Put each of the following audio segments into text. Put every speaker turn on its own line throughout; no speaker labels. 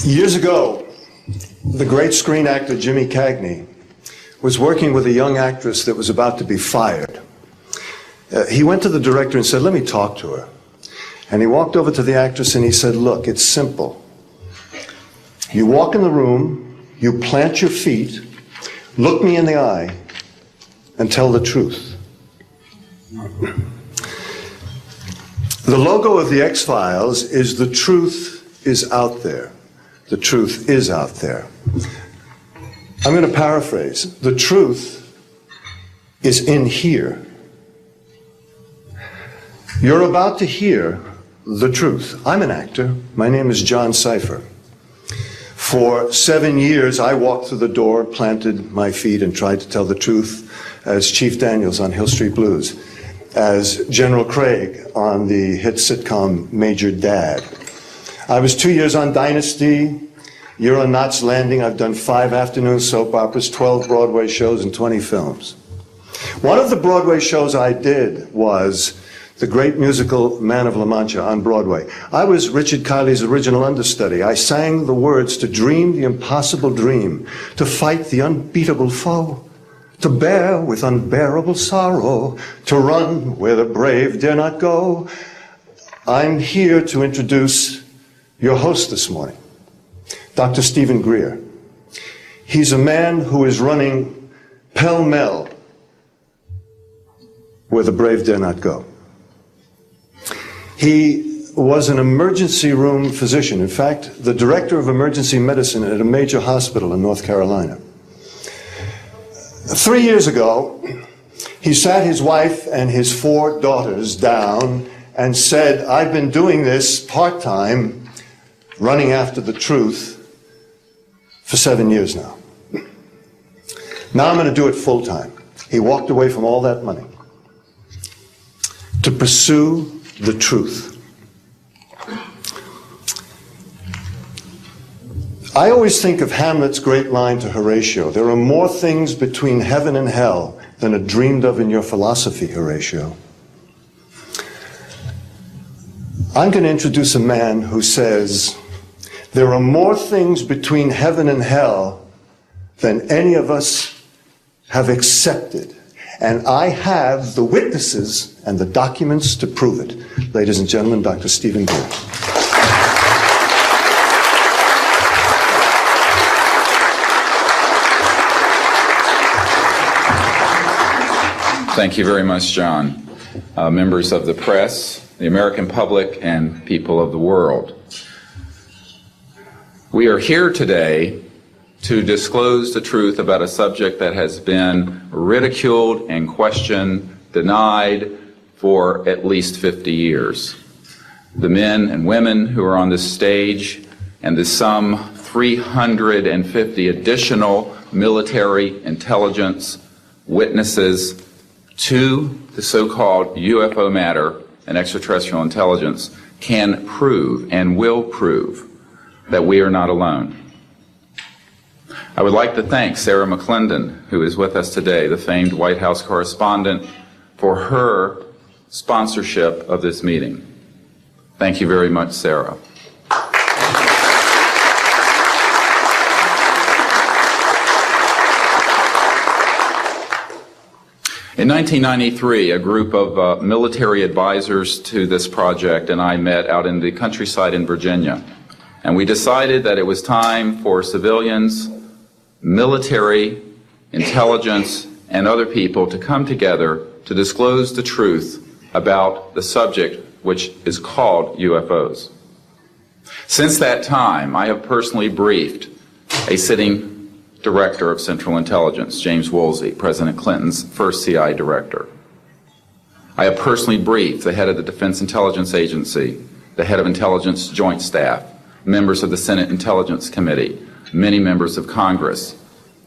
Years ago, the great screen actor Jimmy Cagney was working with a young actress that was about to be fired. He went to the director and said, "Let me talk to her." And he walked over to the actress and he said, "Look, it's simple. You walk in the room, you plant your feet, look me in the eye, and tell the truth." The logo of the X-Files is "The truth is out there." The truth is out there. I'm going to paraphrase. The truth is in here. You're about to hear the truth. I'm an actor. My name is John Cipher. For 7 years, I walked through the door, planted my feet, and tried to tell the truth as Chief Daniels on Hill Street Blues, as General Craig on the hit sitcom Major Dad. I was 2 years on Dynasty. You're on Knots Landing. I've done 5 afternoon soap operas, 12 Broadway shows, and 20 films. One of the Broadway shows I did was the great musical Man of La Mancha on Broadway. I was Richard Kiley's original understudy. I sang the words to dream the impossible dream, to fight the unbeatable foe, to bear with unbearable sorrow, to run where the brave dare not go. I'm here to introduce your host this morning, Dr. Stephen Greer. He's a man who is running pell-mell where the brave dare not go. He was an emergency room physician. In fact, the director of emergency medicine at a major hospital in North Carolina. 3 years ago, he sat his wife and his 4 daughters down and said, "I've been doing this part-time, running after the truth, for 7 years now. Now I'm going to do it full-time." He walked away from all that money to pursue the truth. I always think of Hamlet's great line to Horatio, "There are more things between heaven and hell than are dreamed of in your philosophy, Horatio." I'm going to introduce a man who says, there are more things between heaven and hell than any of us have accepted. And I have the witnesses and the documents to prove it. Ladies and gentlemen, Dr. Stephen Greer.
Thank you very much, John. Members of the press, the American public, and people of the world. We are here today to disclose the truth about a subject that has been ridiculed and questioned, denied for at least 50 years. The men and women who are on this stage and the some 350 additional military intelligence witnesses to the so-called UFO matter and extraterrestrial intelligence can prove and will prove that we are not alone. I would like to thank Sarah McClendon, who is with us today, the famed White House correspondent, for her sponsorship of this meeting. Thank you very much, Sarah. In 1993, a group of military advisors to this project and I met out in the countryside in Virginia, and we decided that it was time for civilians, military, intelligence, and other people to come together to disclose the truth about the subject which is called UFOs. Since that time, I have personally briefed a sitting director of Central Intelligence, James Woolsey, President Clinton's first CI director. I have personally briefed the head of the Defense Intelligence Agency, the head of Intelligence Joint Staff, members of the Senate Intelligence Committee, many members of Congress,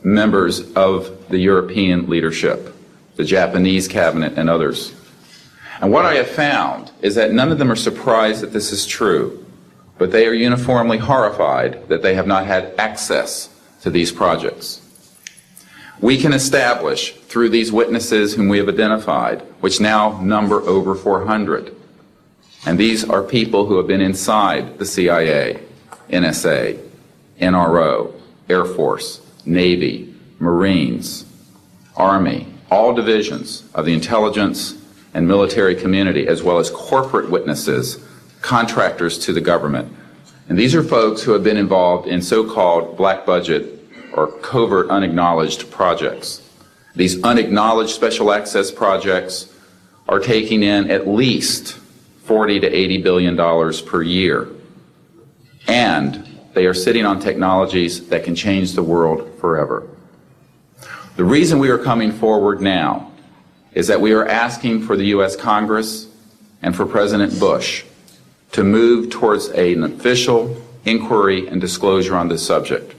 members of the European leadership, the Japanese cabinet, and others. And what I have found is that none of them are surprised that this is true, but they are uniformly horrified that they have not had access to these projects. We can establish through these witnesses whom we have identified, which now number over 400, and these are people who have been inside the CIA, NSA, NRO, Air Force, Navy, Marines, Army, all divisions of the intelligence and military community, as well as corporate witnesses, contractors to the government. And these are folks who have been involved in so-called black budget or covert unacknowledged projects. These unacknowledged special access projects are taking in at least $40 to $80 billion per year. And they are sitting on technologies that can change the world forever. The reason we are coming forward now is that we are asking for the U.S. Congress and for President Bush to move towards an official inquiry and disclosure on this subject.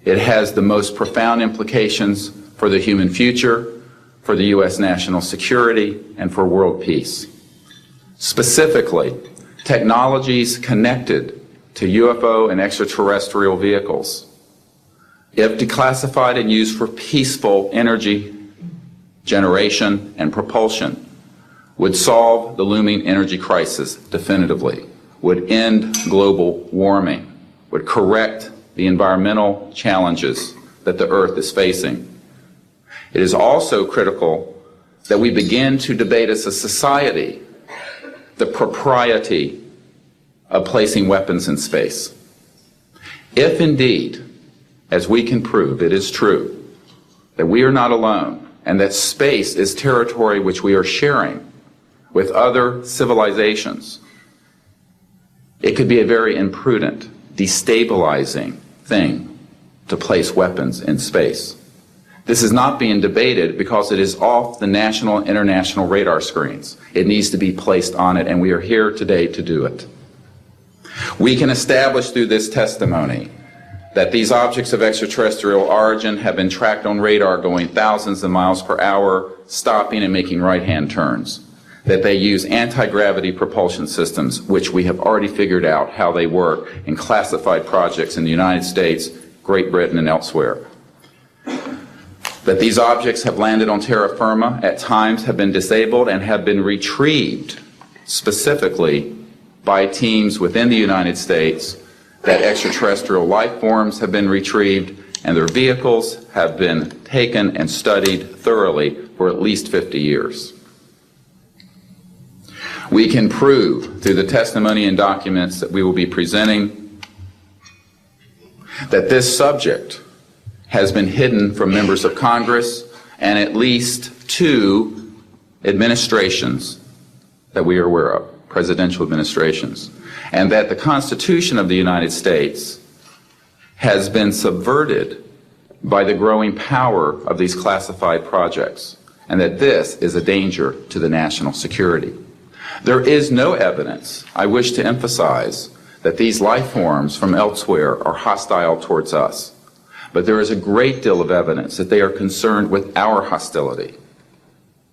It has the most profound implications for the human future, for the U.S. national security, and for world peace. Specifically, technologies connected to UFO and extraterrestrial vehicles, if declassified and used for peaceful energy generation and propulsion, would solve the looming energy crisis definitively, would end global warming, would correct the environmental challenges that the Earth is facing. It is also critical that we begin to debate as a society the propriety of placing weapons in space. If indeed, as we can prove, it is true that we are not alone and that space is territory which we are sharing with other civilizations, it could be a very imprudent, destabilizing thing to place weapons in space. This is not being debated because it is off the national and international radar screens. It needs to be placed on it, and we are here today to do it. We can establish through this testimony that these objects of extraterrestrial origin have been tracked on radar going thousands of miles per hour, stopping and making right-hand turns. That they use anti-gravity propulsion systems, which we have already figured out how they work in classified projects in the United States, Great Britain, and elsewhere. That these objects have landed on terra firma, at times have been disabled, and have been retrieved specifically by teams within the United States, that extraterrestrial life forms have been retrieved, and their vehicles have been taken and studied thoroughly for at least 50 years. We can prove through the testimony and documents that we will be presenting that this subject has been hidden from members of Congress and at least 2 administrations that we are aware of, presidential administrations, and that the Constitution of the United States has been subverted by the growing power of these classified projects, and that this is a danger to the national security. There is no evidence, I wish to emphasize, that these life forms from elsewhere are hostile towards us. But there is a great deal of evidence that they are concerned with our hostility.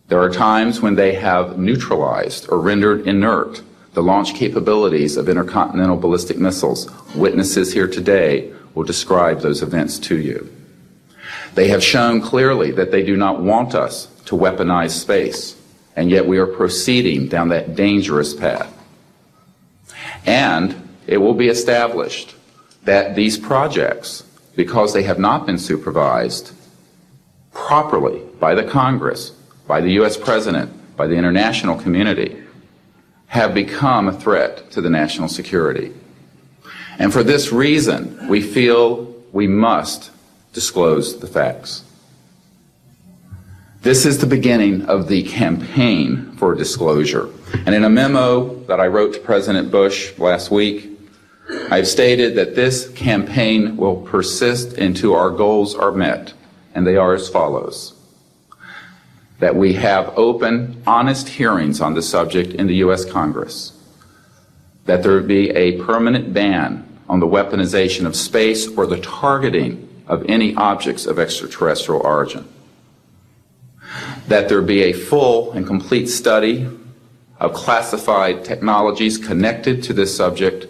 There are times when they have neutralized or rendered inert the launch capabilities of intercontinental ballistic missiles. Witnesses here today will describe those events to you. They have shown clearly that they do not want us to weaponize space, and yet we are proceeding down that dangerous path. And it will be established that these projects, because they have not been supervised properly by the Congress, by the U.S. President, by the international community, have become a threat to the national security. And for this reason, we feel we must disclose the facts. This is the beginning of the campaign for disclosure. And in a memo that I wrote to President Bush last week, I've stated that this campaign will persist until our goals are met, and they are as follows. That we have open, honest hearings on the subject in the U.S. Congress. That there be a permanent ban on the weaponization of space or the targeting of any objects of extraterrestrial origin. That there be a full and complete study of classified technologies connected to this subject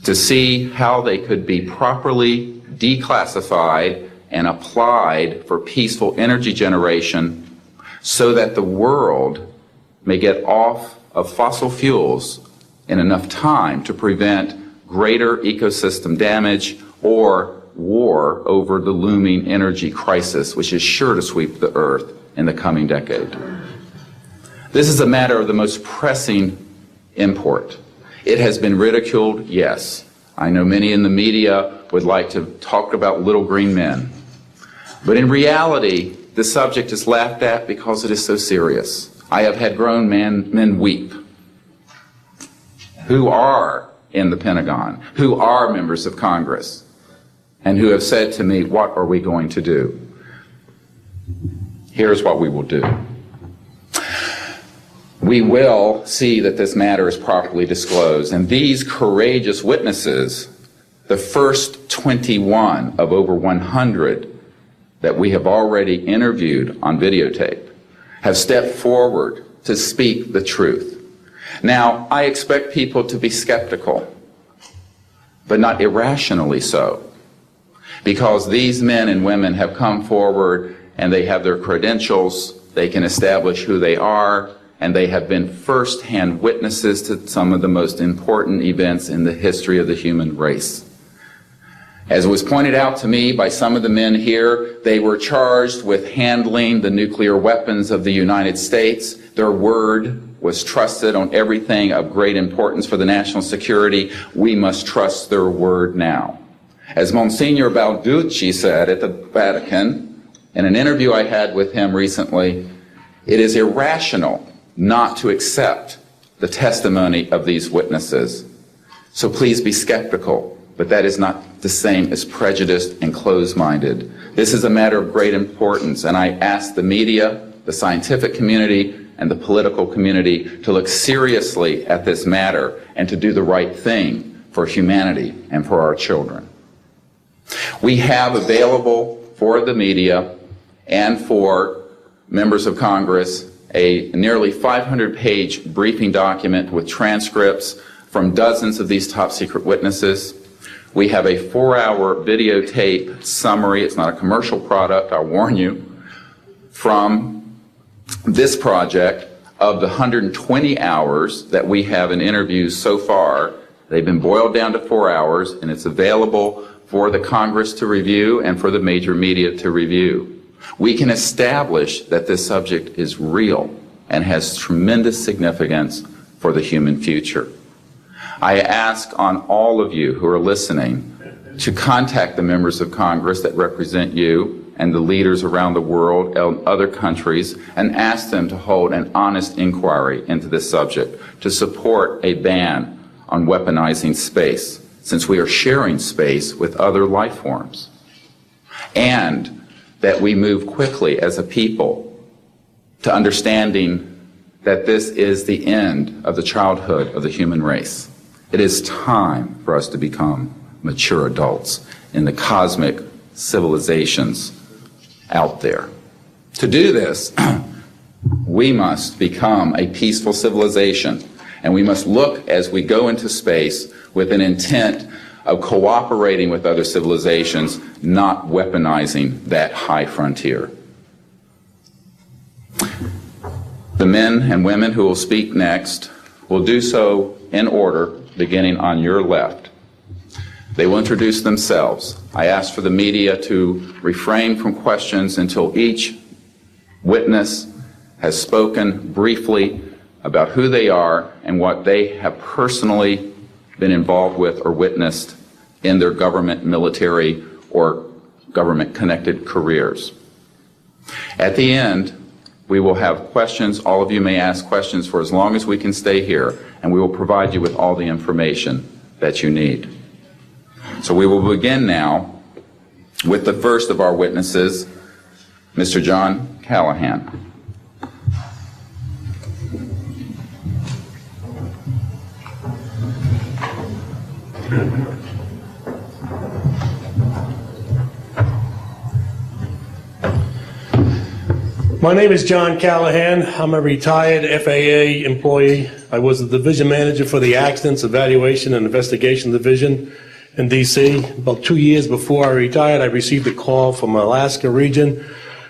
to see how they could be properly declassified and applied for peaceful energy generation so that the world may get off of fossil fuels in enough time to prevent greater ecosystem damage, or war over the looming energy crisis, which is sure to sweep the earth in the coming decade. This is a matter of the most pressing import. It has been ridiculed, yes. I know many in the media would like to talk about little green men. But in reality, the subject is laughed at because it is so serious. I have had grown men weep who are in the Pentagon, who are members of Congress, and who have said to me, what are we going to do? Here's what we will do. We will see that this matter is properly disclosed, and these courageous witnesses, the first 21 of over 100 that we have already interviewed on videotape, have stepped forward to speak the truth. Now, I expect people to be skeptical, but not irrationally so, because these men and women have come forward and they have their credentials, they can establish who they are, and they have been first-hand witnesses to some of the most important events in the history of the human race. As was pointed out to me by some of the men here, they were charged with handling the nuclear weapons of the United States. Their word was trusted on everything of great importance for the national security. We must trust their word now. As Monsignor Balducci said at the Vatican, in an interview I had with him recently, it is irrational not to accept the testimony of these witnesses. So please be skeptical, but that is not the same as prejudiced and closed-minded. This is a matter of great importance, and I ask the media, the scientific community, and the political community to look seriously at this matter and to do the right thing for humanity and for our children. We have available for the media and for members of Congress a nearly 500-page briefing document with transcripts from dozens of these top-secret witnesses. We have a 4-hour videotape summary. It's not a commercial product, I'll warn you, from this project of the 120 hours that we have in interviews so far. They've been boiled down to 4 hours, and it's available for the Congress to review and for the major media to review. We can establish that this subject is real and has tremendous significance for the human future. I ask on all of you who are listening to contact the members of Congress that represent you and the leaders around the world and other countries and ask them to hold an honest inquiry into this subject to support a ban on weaponizing space, since we are sharing space with other life forms, and that we move quickly as a people to understanding that this is the end of the childhood of the human race. It is time for us to become mature adults in the cosmic civilizations out there. To do this, we must become a peaceful civilization, and we must look as we go into space with an intent of cooperating with other civilizations, not weaponizing that high frontier. The men and women who will speak next will do so in order, beginning on your left. They will introduce themselves. I ask for the media to refrain from questions until each witness has spoken briefly about who they are and what they have personally been involved with or witnessed in their government, military, or government-connected careers. At the end, we will have questions. All of you may ask questions for as long as we can stay here, and we will provide you with all the information that you need. So we will begin now with the first of our witnesses, Mr. John Callahan.
My name is John Callahan. I'm a retired FAA employee. I was the division manager for the Accidents Evaluation and Investigation Division in D.C. About 2 years before I retired, I received a call from Alaska region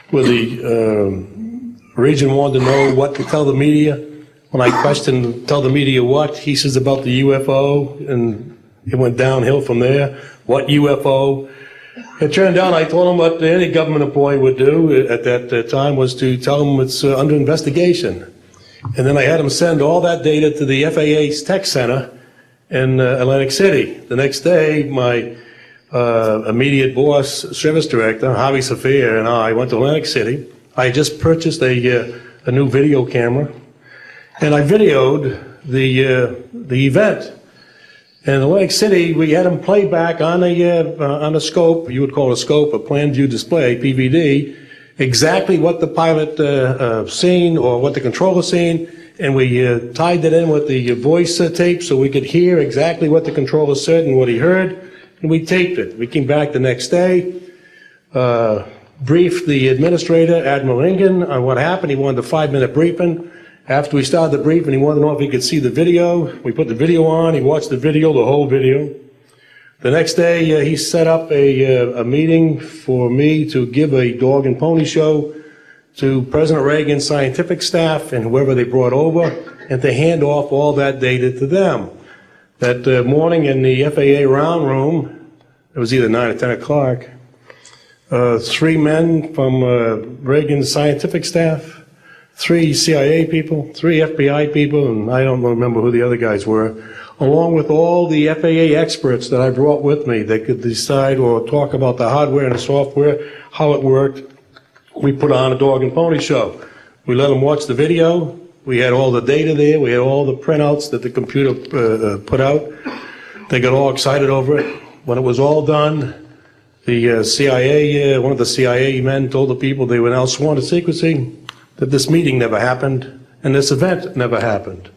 where the region wanted to know what to tell the media. When I questioned, tell the media what, he says about the UFO and It went downhill from there. What UFO? It turned out I told him what any government employee would do at that time was to tell them it's under investigation. And then I had him send all that data to the FAA's tech center in Atlantic City. The next day, my immediate boss, service director, Javi Safir, and I went to Atlantic City. I had just purchased a new video camera, and I videoed the event. And in Atlantic City, we had them play back on a scope, you would call it a scope, a plan view display, PVD, exactly what the pilot seen or what the controller seen, and we tied that in with the voice tape so we could hear exactly what the controller said and what he heard, and we taped it. We came back the next day, briefed the administrator, Admiral Ingen, on what happened. He wanted a 5-minute briefing. After we started the briefing, he wanted to know if he could see the video. We put the video on. He watched the video, the whole video. The next day, he set up a meeting for me to give a dog and pony show to President Reagan's scientific staff and whoever they brought over, and to hand off all that data to them. That morning in the FAA round room, it was either 9 or 10 o'clock, 3 men from Reagan's scientific staff, 3 CIA people, 3 FBI people, and I don't remember who the other guys were, along with all the FAA experts that I brought with me that could decide or talk about the hardware and the software, how it worked. We put on a dog and pony show. We let them watch the video. We had all the data there. We had all the printouts that the computer put out. They got all excited over it. When it was all done, the CIA, one of the CIA men told the people they were now sworn to secrecy, that this meeting never happened and this event never happened.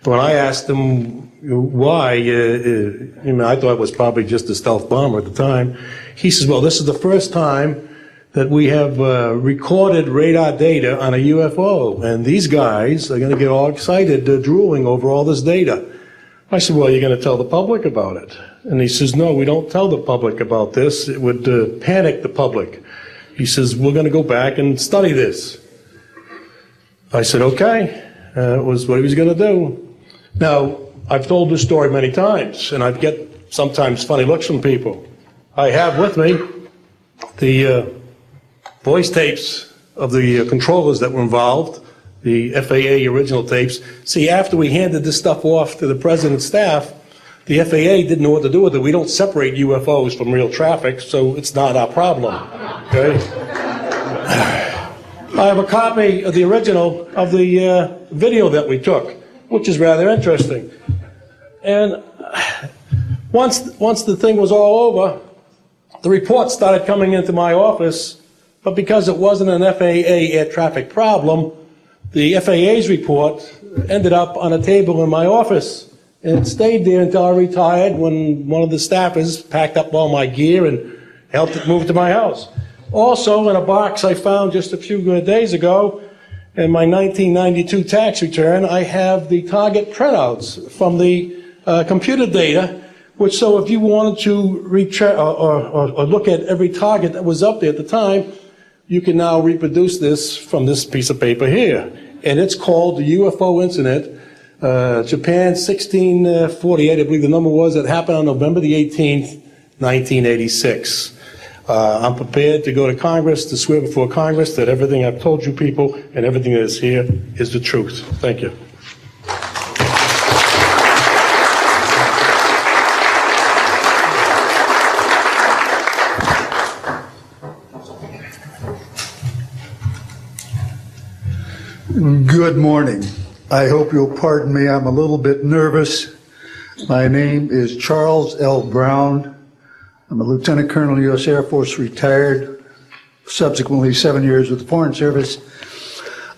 When I asked them why, I thought it was probably just a stealth bomber at the time. He says, well, this is the first time that we have recorded radar data on a UFO, and these guys are going to get all excited, drooling over all this data. I said, well, you're going to tell the public about it? And he says, no, we don't tell the public about this. It would panic the public. He says, we're going to go back and study this. I said, okay. It was what he was going to do. Now, I've told this story many times, and I get sometimes funny looks from people. I have with me the voice tapes of the controllers that were involved, the FAA original tapes. See, after we handed this stuff off to the president's staff, the FAA didn't know what to do with it. We don't separate UFOs from real traffic, so it's not our problem. Okay? I have a copy of the original of the video that we took, which is rather interesting. And once the thing was all over, the reports started coming into my office, but because it wasn't an FAA air traffic problem, the FAA's report ended up on a table in my office. And it stayed there until I retired, when one of the staffers packed up all my gear and helped it move to my house. Also, in a box I found just a few days ago, in my 1992 tax return, I have the target printouts from the computer data, which, so if you wanted to or look at every target that was up there at the time, you can now reproduce this from this piece of paper here. And it's called the UFO incident, Japan 1648, I believe the number was. It happened on November the 18th, 1986. I'm prepared to go to Congress, to swear before Congress that everything I've told you people and everything that is here is the truth. Thank you.
Good morning. I hope you'll pardon me. I'm a little bit nervous. My name is Charles L. Brown. I'm a Lieutenant Colonel, U.S. Air Force, retired, subsequently 7 years with the Foreign Service.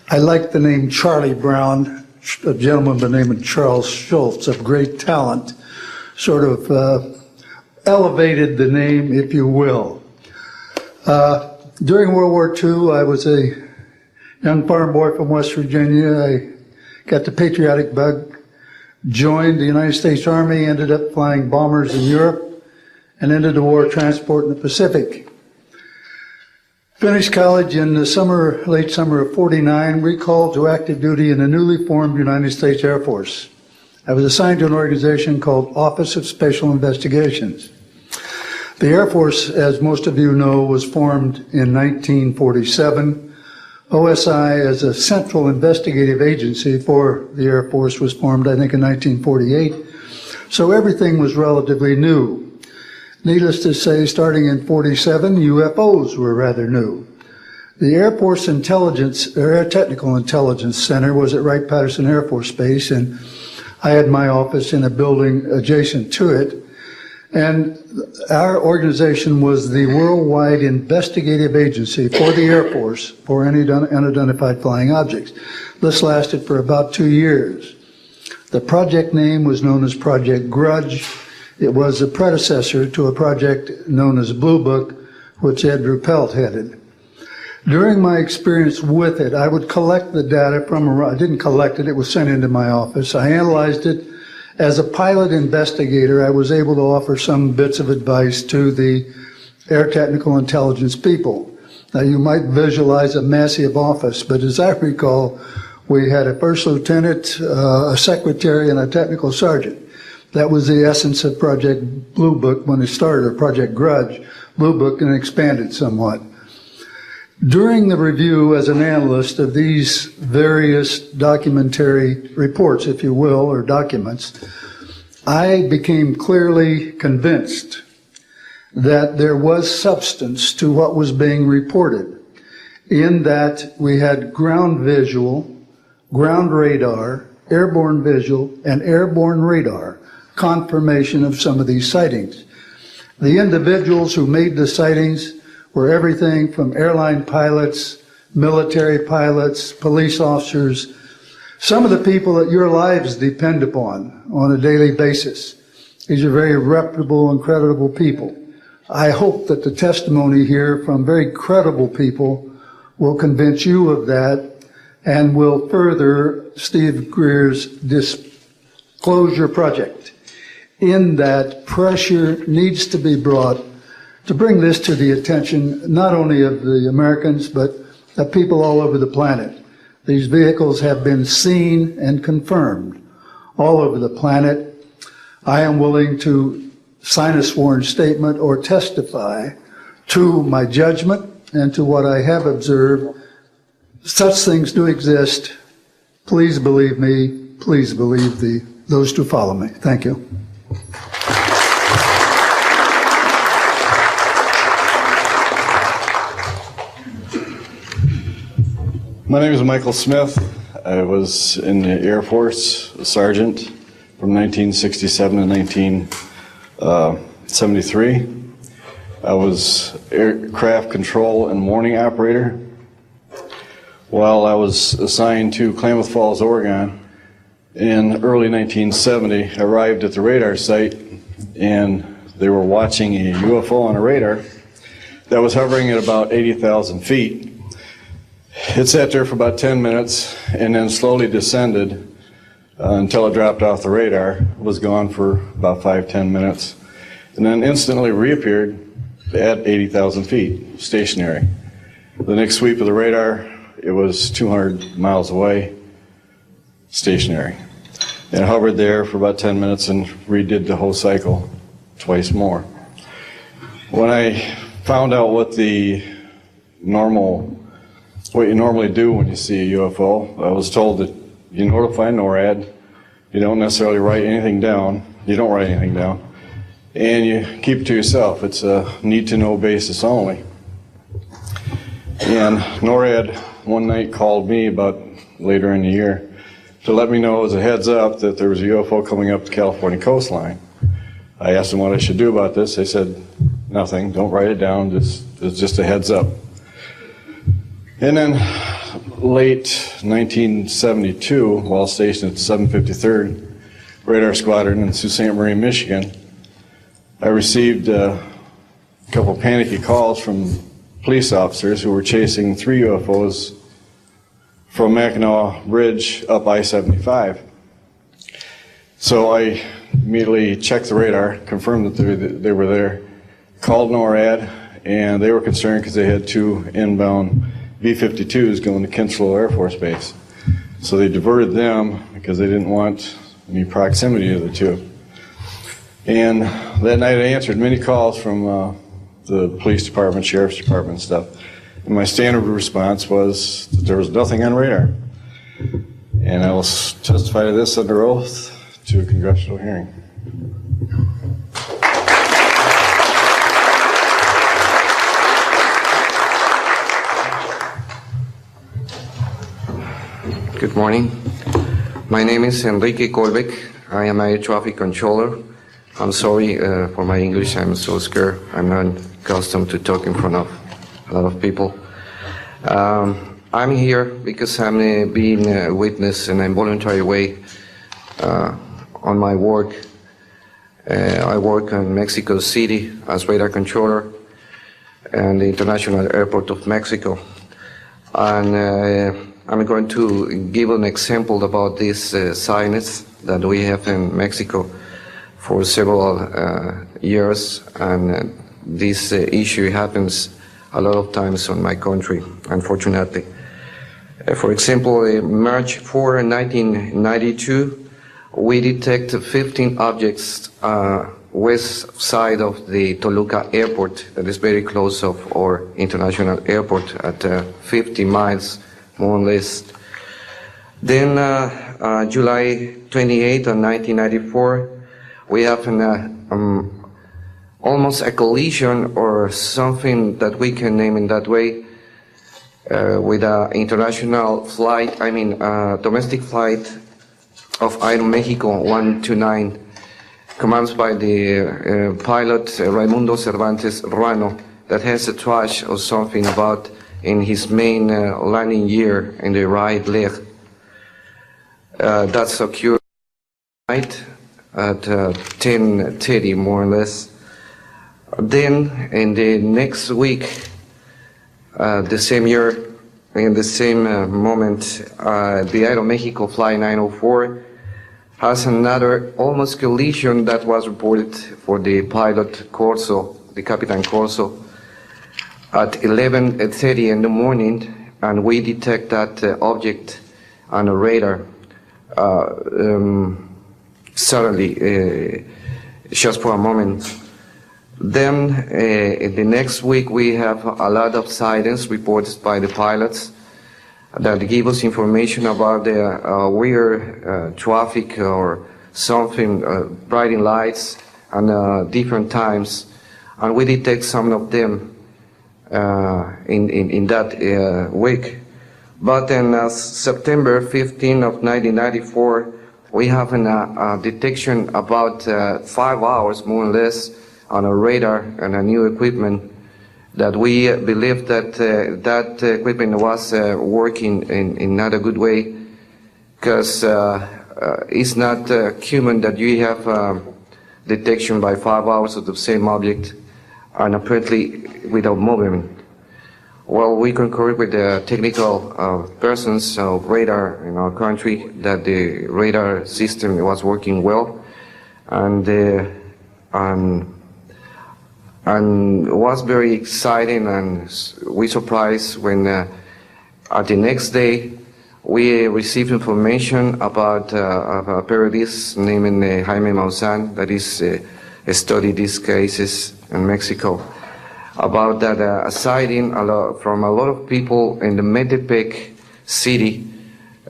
I like the name Charlie Brown. A gentleman by the name of Charles Schultz, of great talent, sort of elevated the name, if you will. During World War II, I was a young farm boy from West Virginia. I got the patriotic bug, joined the United States Army, ended up flying bombers in Europe, and ended the war transport in the Pacific. Finished college in the summer, late summer of '49, recalled to active duty in the newly formed United States Air Force. I was assigned to an organization called Office of Special Investigations. The Air Force, as most of you know, was formed in 1947. OSI, as a central investigative agency for the Air Force, was formed, I think, in 1948. So everything was relatively new. Needless to say, starting in 47, UFOs were rather new. The Air Force Intelligence, or Air Technical Intelligence Center was at Wright-Patterson Air Force Base, and I had my office in a building adjacent to it. And our organization was the worldwide investigative agency for the Air Force for any unidentified flying objects. This lasted for about 2 years. The project name was known as Project Grudge. It was a predecessor to a project known as Blue Book, which Ed Ruppelt headed. During my experience with it, I would collect the data from around. I didn't collect it, it was sent into my office. I analyzed it. As a pilot investigator, I was able to offer some bits of advice to the Air Technical Intelligence people. Now, you might visualize a massive office, but as I recall, we had a first lieutenant, a secretary, and a technical sergeant. That was the essence of Project Blue Book when it started, or Project Grudge, Blue Book, and expanded somewhat. During the review as an analyst of these various documentary reports, if you will, or documents, I became clearly convinced that there was substance to what was being reported, in that we had ground visual, ground radar, airborne visual, and airborne radar confirmation of some of these sightings. The individuals who made the sightings were everything from airline pilots, military pilots, police officers, some of the people that your lives depend upon on a daily basis. These are very reputable and credible people. I hope that the testimony here from very credible people will convince you of that and will further Steve Greer's disclosure project, in that pressure needs to be brought to bring this to the attention not only of the Americans, but of people all over the planet. These vehicles have been seen and confirmed all over the planet. I am willing to sign a sworn statement or testify to my judgment and to what I have observed. Such things do exist. Please believe me. Please believe those who follow me. Thank you.
My name is Michael Smith. I was in the Air Force, a sergeant from 1967 to 1973. I was aircraft control and warning operator. While I was assigned to Klamath Falls, Oregon, in early 1970, I arrived at the radar site and they were watching a UFO on a radar that was hovering at about 80,000 feet. It sat there for about 10 minutes and then slowly descended until it dropped off the radar. It was gone for about 5-10 minutes and then instantly reappeared at 80,000 feet, stationary. The next sweep of the radar, it was 200 miles away, stationary. It hovered there for about 10 minutes and redid the whole cycle twice more. When I found out what you normally do when you see a UFO, I was told that you notify NORAD, you don't necessarily write anything down, you don't write anything down, and you keep it to yourself. It's a need-to-know basis only. And NORAD one night called me about later in the year to let me know as a heads up that there was a UFO coming up the California coastline. I asked them what I should do about this. They said, nothing, don't write it down, it's just a heads up. And then late 1972, while stationed at the 753rd Radar Squadron in Sault Ste. Marie, Michigan, I received a couple panicky calls from police officers who were chasing 3 UFOs from Mackinac Bridge up I-75. So I immediately checked the radar, confirmed that they were there, called NORAD, and they were concerned because they had 2 inbound B-52s going to Kinslow Air Force Base. So they diverted them because they didn't want any proximity of the two. And that night I answered many calls from the police department, sheriff's department and stuff. And my standard response was that there was nothing on radar. And I will testify to this under oath to a congressional hearing.
Good morning. My name is Enrique Colbeck. I am a traffic controller. I'm sorry for my English. I'm so scared. I'm not accustomed to talk in front of a lot of people. I'm here because I'm being a witness in a involuntary way on my work. I work in Mexico City as radar controller and the International Airport of Mexico. And I'm going to give an example about this signs that we have in Mexico for several years, and this issue happens a lot of times in my country, unfortunately. For example, March 4, 1992, we detected 15 objects west side of the Toluca airport, that is very close of our international airport at 50 miles, more or less. Then July 28 of 1994, we have almost a collision or something that we can name in that way with an international flight, domestic flight of Aeroméxico 129, commanded by the pilot Raimundo Cervantes Ruano, that has a trash or something about in his main landing gear in the right leg. That's occurred tonight at 10:30, more or less. Then in the next week, the same year, in the same moment, the Aeroméxico Flight 904 has another almost collision that was reported for the pilot Corso, the Capitan Corso, at 11:30 in the morning, and we detect that object on a radar. Suddenly, just for a moment. Then the next week we have a lot of sightings reported by the pilots that give us information about the weird traffic or something, bright lights and different times, and we detect some of them in that week. But in September 15 of 1994, we have a detection about 5 hours, more or less, on a radar and a new equipment that we believe that that equipment was working in not a good way, because it's not human that you have detection by 5 hours of the same object and apparently without movement. Well, we concur with the technical persons of radar in our country that the radar system was working well, and was very exciting, and we surprised when at the next day we received information about a periodist named Jaime Maussan that is studied these cases in Mexico, about that a sighting from a lot of people in the Metepec city.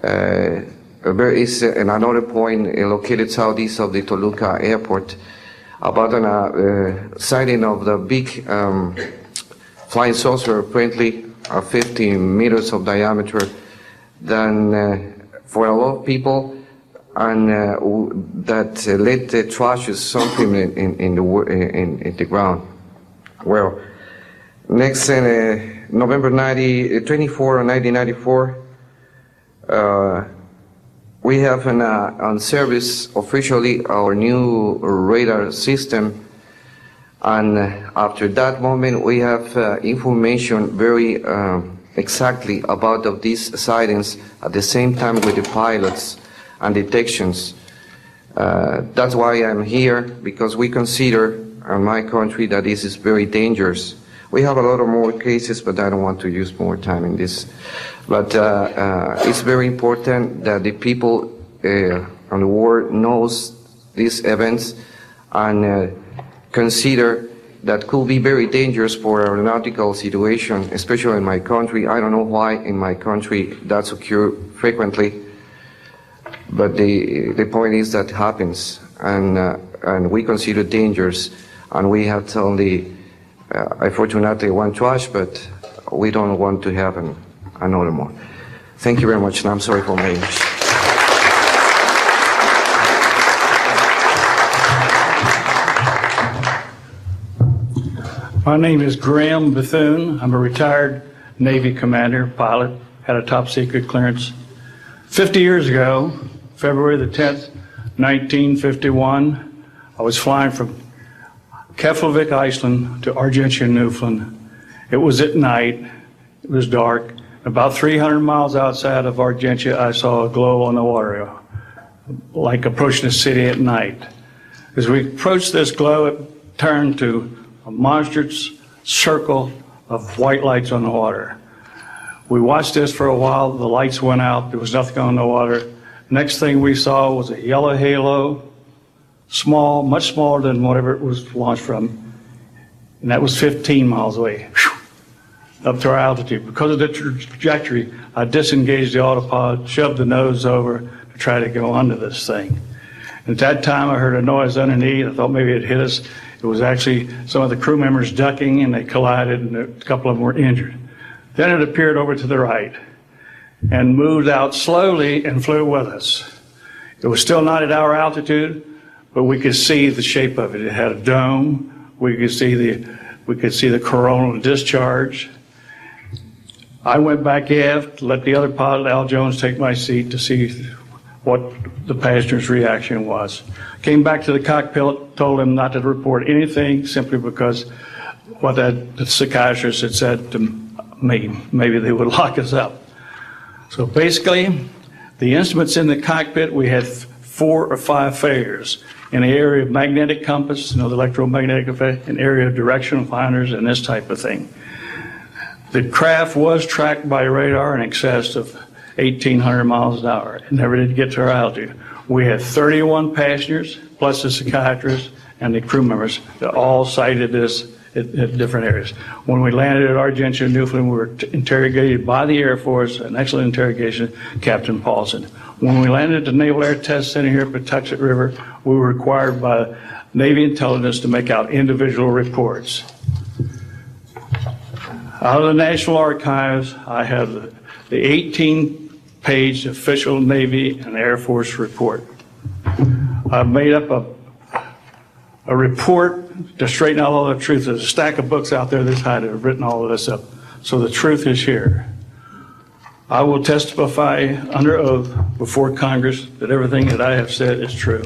There is another point located southeast of the Toluca airport, about a sighting of the big flying saucer, apparently 50 meters of diameter, then for a lot of people, and that led the trash is something in the ground. Well, next, November 24, 1994, we have on service officially our new radar system, and after that moment we have information very exactly about of these sightings at the same time with the pilots and detections. That's why I'm here, because we consider in my country that this is very dangerous. We have a lot of more cases, but I don't want to use more time in this. But it's very important that the people the world knows these events and consider that could be very dangerous for aeronautical situation, especially in my country. I don't know why in my country that's occur frequently, but the point is that happens, and we consider dangerous, and we have only, unfortunately, one trash, but we don't want to have another more. Thank you very much, and I'm sorry for my English.
My name is Graham Bethune. I'm a retired Navy commander, pilot, had a top secret clearance. 50 years ago, February the 10th, 1951, I was flying from Keflavik, Iceland to Argentia, Newfoundland. It was at night, it was dark. About 300 miles outside of Argentia, I saw a glow on the water, like approaching the city at night. As we approached this glow, it turned to a monstrous circle of white lights on the water. We watched this for a while. The lights went out. There was nothing on the water. Next thing we saw was a yellow halo, small, much smaller than whatever it was launched from, and that was 15 miles away, up to our altitude. Because of the trajectory, I disengaged the autopilot, shoved the nose over to try to go under this thing. And at that time, I heard a noise underneath. I thought maybe it hit us. It was actually some of the crew members ducking, and they collided, and a couple of them were injured. Then it appeared over to the right and moved out slowly and flew with us. It was still not at our altitude, but we could see the shape of it. It had a dome. We could see the coronal discharge. I went back aft, let the other pilot, Al Jones, take my seat to see what the passenger's reaction was. Came back to the cockpit, told him not to report anything simply because what the psychiatrist had said to me, maybe they would lock us up. So basically, the instruments in the cockpit, we had 4 or 5 failures. In the area of magnetic compass, the electromagnetic effect, an area of directional finders, and this type of thing. The craft was tracked by radar in excess of 1,800 miles an hour. It never did get to our altitude. We had 31 passengers, plus the psychiatrist and the crew members that all cited this at different areas. When we landed at Argentia, Newfoundland, we were interrogated by the Air Force, an excellent interrogation, Captain Paulson. When we landed at the Naval Air Test Center here at Patuxent River, we were required by Navy intelligence to make out individual reports. Out of the National Archives, I have the 18-page official Navy and Air Force report. I've made up a report to straighten out all the truth. There's a stack of books out there this high that have written all of this up. So the truth is here. I will testify under oath before Congress that everything that I have said is true.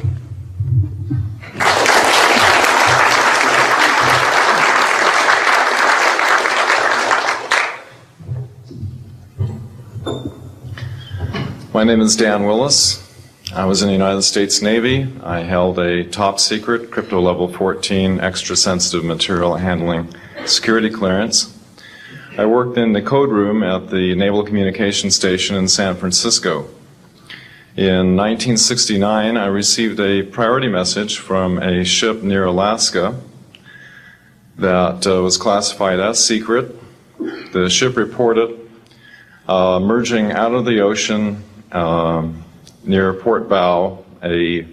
My name is Dan Willis. I was in the United States Navy. I held a top secret crypto level 14 extra sensitive material handling security clearance. I worked in the code room at the Naval Communications Station in San Francisco. In 1969, I received a priority message from a ship near Alaska that was classified as secret. The ship reported merging out of the ocean near Port Bow, a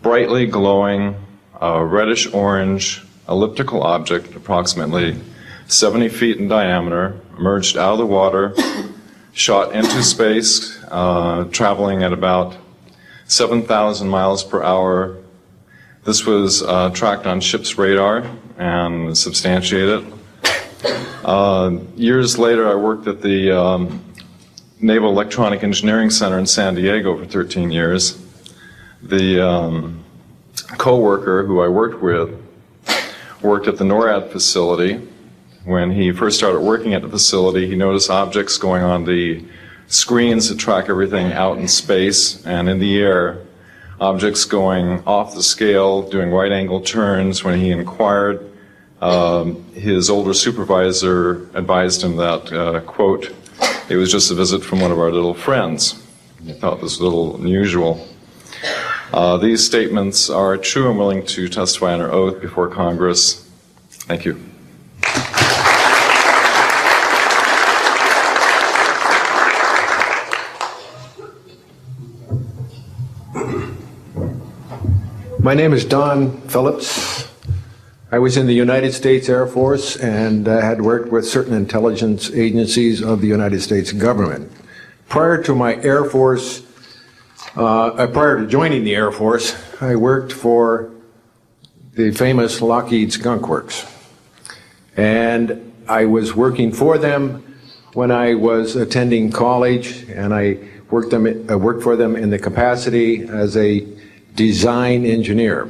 brightly glowing reddish-orange elliptical object, approximately 70 feet in diameter, emerged out of the water, shot into space, traveling at about 7,000 miles per hour. This was tracked on ship's radar and substantiated. Years later, I worked at the Naval Electronic Engineering Center in San Diego for 13 years. The co-worker who I worked with worked at the NORAD facility. When he first started working at the facility, he noticed objects going on the screens that track everything out in space and in the air, objects going off the scale, doing right-angle turns. When he inquired, his older supervisor advised him that, quote, it was just a visit from one of our little friends. He thought this was a little unusual. These statements are true and willing to testify under oath before Congress. Thank you.
My name is Don Phillips. I was in the United States Air Force and had worked with certain intelligence agencies of the United States government. Prior to my Air Force, prior to joining the Air Force, I worked for the famous Lockheed Skunk Works. And I was working for them when I was attending college, and I worked for them in the capacity as a design engineer.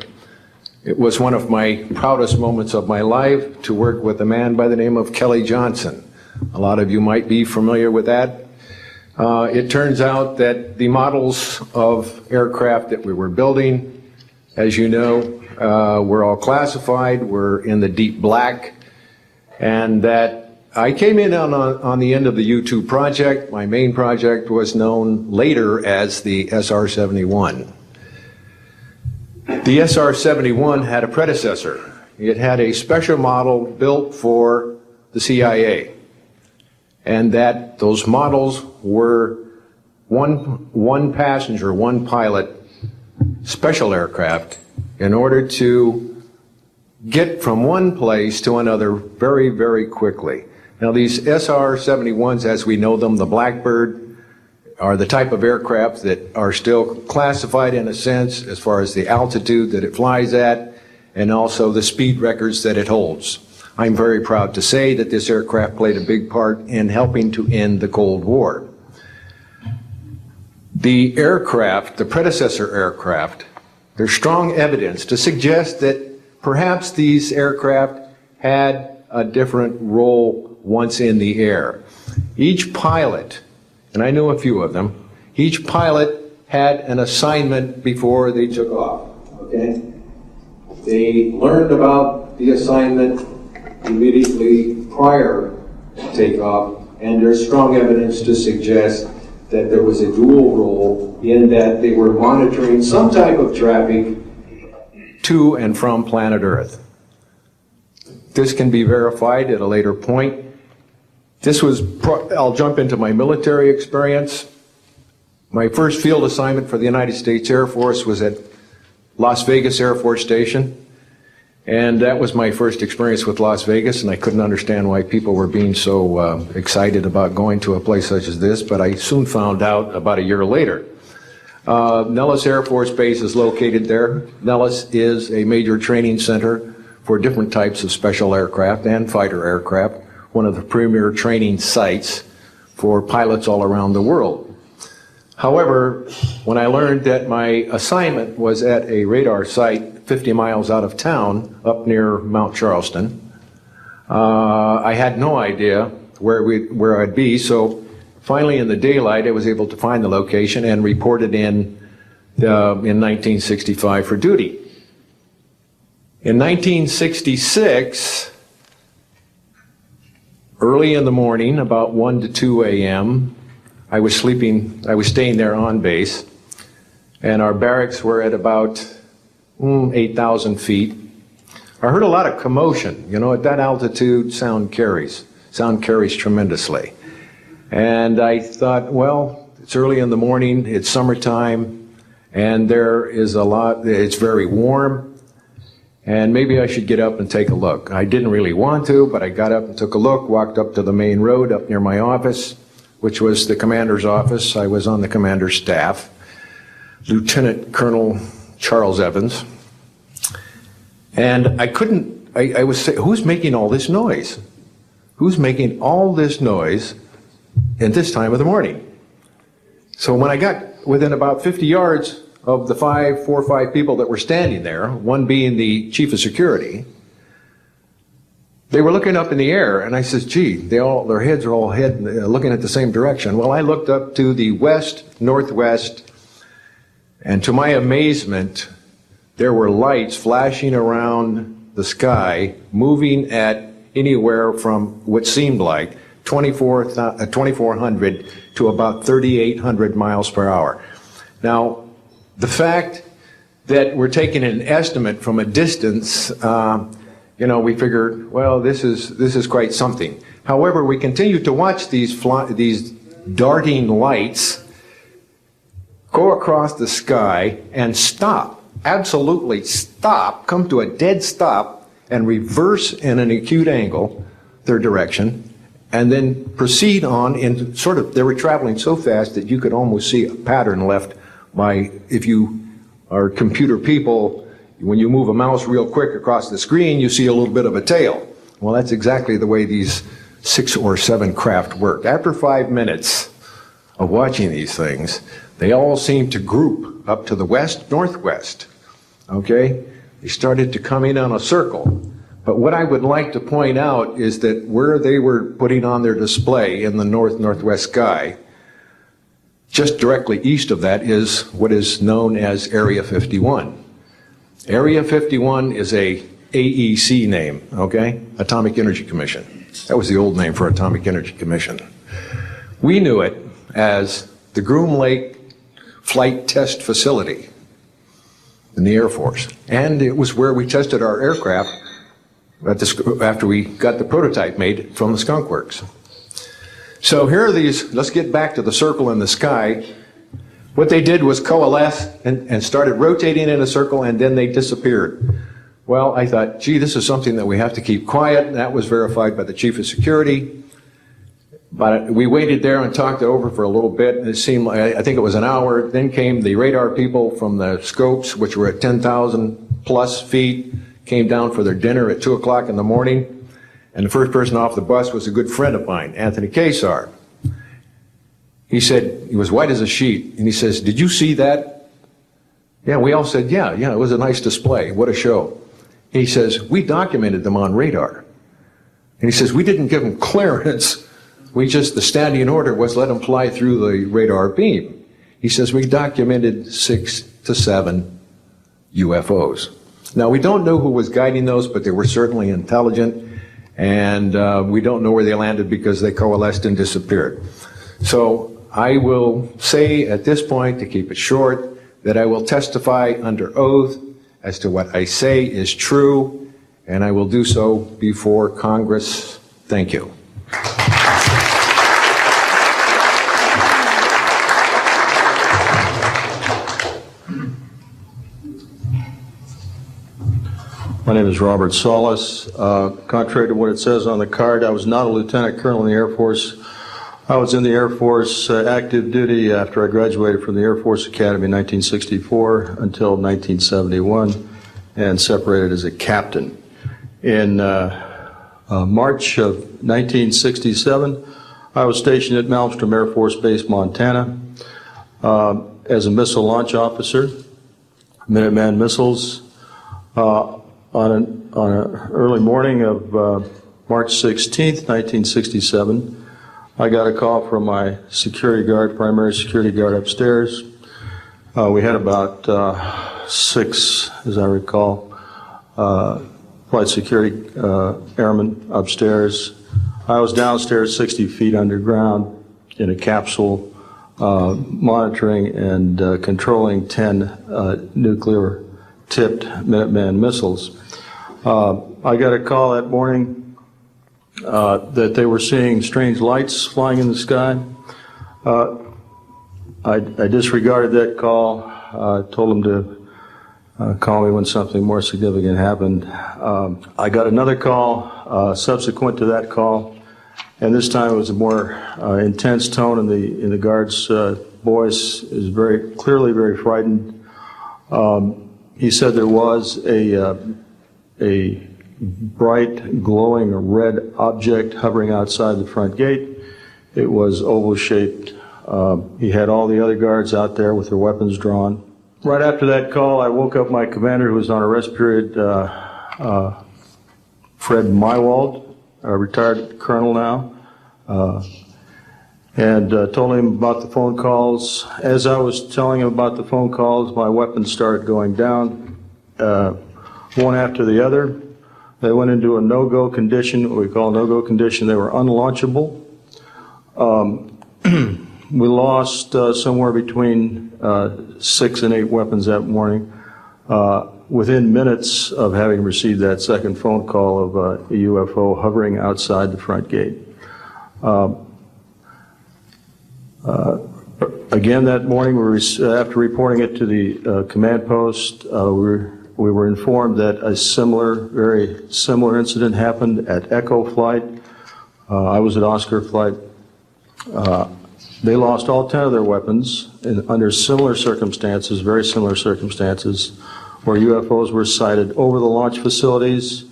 It was one of my proudest moments of my life to work with a man by the name of Kelly Johnson. A lot of you might be familiar with that. It turns out that the models of aircraft that we were building, as you know, were all classified, were in the deep black, and that I came in on the end of the U-2 project. My main project was known later as the SR-71. The SR-71 had a predecessor. It had a special model built for the CIA, and that those models were one passenger, one pilot special aircraft in order to get from one place to another very, very quickly. Now these SR-71s, as we know them, the Blackbird, are the type of aircraft that are still classified in a sense as far as the altitude that it flies at and also the speed records that it holds. I'm very proud to say that this aircraft played a big part in helping to end the Cold War. The aircraft, the predecessor aircraft, there's strong evidence to suggest that perhaps these aircraft had a different role once in the air. Each pilot, and I knew a few of them, each pilot had an assignment before they took off, okay? They learned about the assignment immediately prior to takeoff, and there's strong evidence to suggest that there was a dual role in that they were monitoring some type of traffic to and from planet Earth. This can be verified at a later point. This was, I'll jump into my military experience. My first field assignment for the United States Air Force was at Las Vegas Air Force Station. And that was my first experience with Las Vegas, and I couldn't understand why people were being so excited about going to a place such as this, but I soon found out about a year later. Nellis Air Force Base is located there. Nellis is a major training center for different types of special aircraft and fighter aircraft, one of the premier training sites for pilots all around the world. However, when I learned that my assignment was at a radar site 50 miles out of town, up near Mount Charleston, I had no idea where I'd be, so finally in the daylight I was able to find the location and reported in 1965 for duty. In 1966, early in the morning, about 1 to 2 a.m., I was staying there on base, and our barracks were at about 8,000 feet. I heard a lot of commotion. You know, at that altitude, sound carries tremendously. And I thought, well, it's early in the morning, it's summertime, and there is it's very warm, and maybe I should get up and take a look. I didn't really want to, but I got up and took a look, walked up to the main road up near my office, which was the commander's office. I was on the commander's staff, Lieutenant Colonel Charles Evans. And I was saying, who's making all this noise? Who's making all this noise at this time of the morning? So when I got within about 50 yards of the 4 or 5 people that were standing there, one being the chief of security, they were looking up in the air, and I said, gee, their heads are all looking at the same direction. Well, I looked up to the west, northwest, and to my amazement, there were lights flashing around the sky, moving at anywhere from what seemed like 2,400 to about 3,800 miles per hour. Now, the fact that we're taking an estimate from a distance, we figured, well, this is quite something. However, we continued to watch these darting lights go across the sky and stop, absolutely stop, come to a dead stop, and reverse in an acute angle their direction, and then proceed on in they were traveling so fast that you could almost see a pattern left by, if you are computer people, when you move a mouse real quick across the screen, you see a little bit of a tail. Well, that's exactly the way these 6 or 7 craft work. After 5 minutes of watching these things, they all seemed to group up to the west, northwest. Okay? They started to come in on a circle. But what I would like to point out is that where they were putting on their display in the northwest sky, just directly east of that is what is known as Area 51. Area 51 is a AEC name, okay? Atomic Energy Commission. That was the old name for Atomic Energy Commission. We knew it as the Groom Lake Flight Test Facility in the Air Force. And it was where we tested our aircraft after we got the prototype made from the Skunk Works. So here are these, let's get back to the circle in the sky. What they did was coalesce and started rotating in a circle, and then they disappeared. Well, I thought, gee, this is something that we have to keep quiet, and that was verified by the Chief of Security. But we waited there and talked it over for a little bit, and it seemed like, I think it was an hour. Then came the radar people from the scopes, which were at 10,000 plus feet, came down for their dinner at 2 o'clock in the morning. And the first person off the bus was a good friend of mine, Anthony Kesar. He said, he was white as a sheet, and he says, did you see that? Yeah, we all said, yeah, it was a nice display. What a show. He says, we documented them on radar. And he says, we didn't give them clearance. The standing order was let them fly through the radar beam. He says, we documented 6 to 7 UFOs. Now, we don't know who was guiding those, but they were certainly intelligent. And we don't know where they landed because they coalesced and disappeared. So I will say at this point, to keep it short, that I will testify under oath as to what I say is true, and I will do so before Congress. Thank you.
My name is Robert Solis. Contrary to what it says on the card, I was not a lieutenant colonel in the Air Force. I was in the Air Force active duty after I graduated from the Air Force Academy in 1964 until 1971 and separated as a captain. In March of 1967, I was stationed at Malmstrom Air Force Base, Montana, as a missile launch officer, Minuteman missiles. On an early morning of March 16th, 1967, I got a call from my security guard, primary security guard upstairs. We had about 6, as I recall, flight security airmen upstairs. I was downstairs 60 feet underground in a capsule monitoring and controlling 10 nuclear-tipped Minuteman missiles. I got a call that morning that they were seeing strange lights flying in the sky. I disregarded that call. Told them to call me when something more significant happened. I got another call subsequent to that call, and this time it was a more intense tone in the guard's voice. It was very clearly very frightened. He said there was a bright, glowing red object hovering outside the front gate. It was oval-shaped. He had all the other guards out there with their weapons drawn. Right after that call, I woke up my commander, who was on a rest period, Fred Mywald, a retired colonel now, and told him about the phone calls. As I was telling him about the phone calls, my weapons started going down, one after the other. They went into a no-go condition, what we call a no-go condition. They were unlaunchable. We lost somewhere between 6 and 8 weapons that morning. within minutes of having received that second phone call of a UFO hovering outside the front gate. Again, that morning, after reporting it to the command post, we were informed that a very similar incident happened at Echo Flight. I was at Oscar Flight. They lost all 10 of their weapons under similar circumstances, very similar circumstances, where UFOs were sighted over the launch facilities.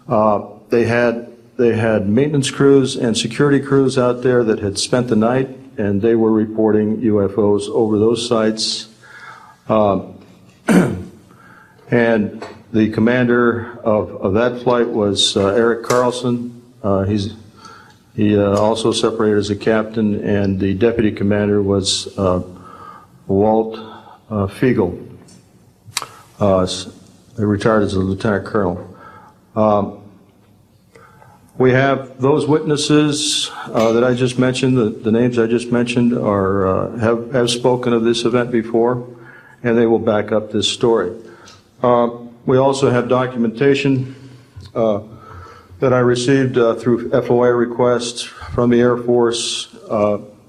They had maintenance crews and security crews out there that had spent the night, and they were reporting UFOs over those sites. And the commander of that flight was Eric Carlson. He also separated as a captain, and the deputy commander was Walt Fiegel. He retired as a lieutenant colonel. We have those witnesses that I just mentioned, the names I just mentioned, have spoken of this event before, and they will back up this story. We also have documentation that I received through FOA requests from the Air Force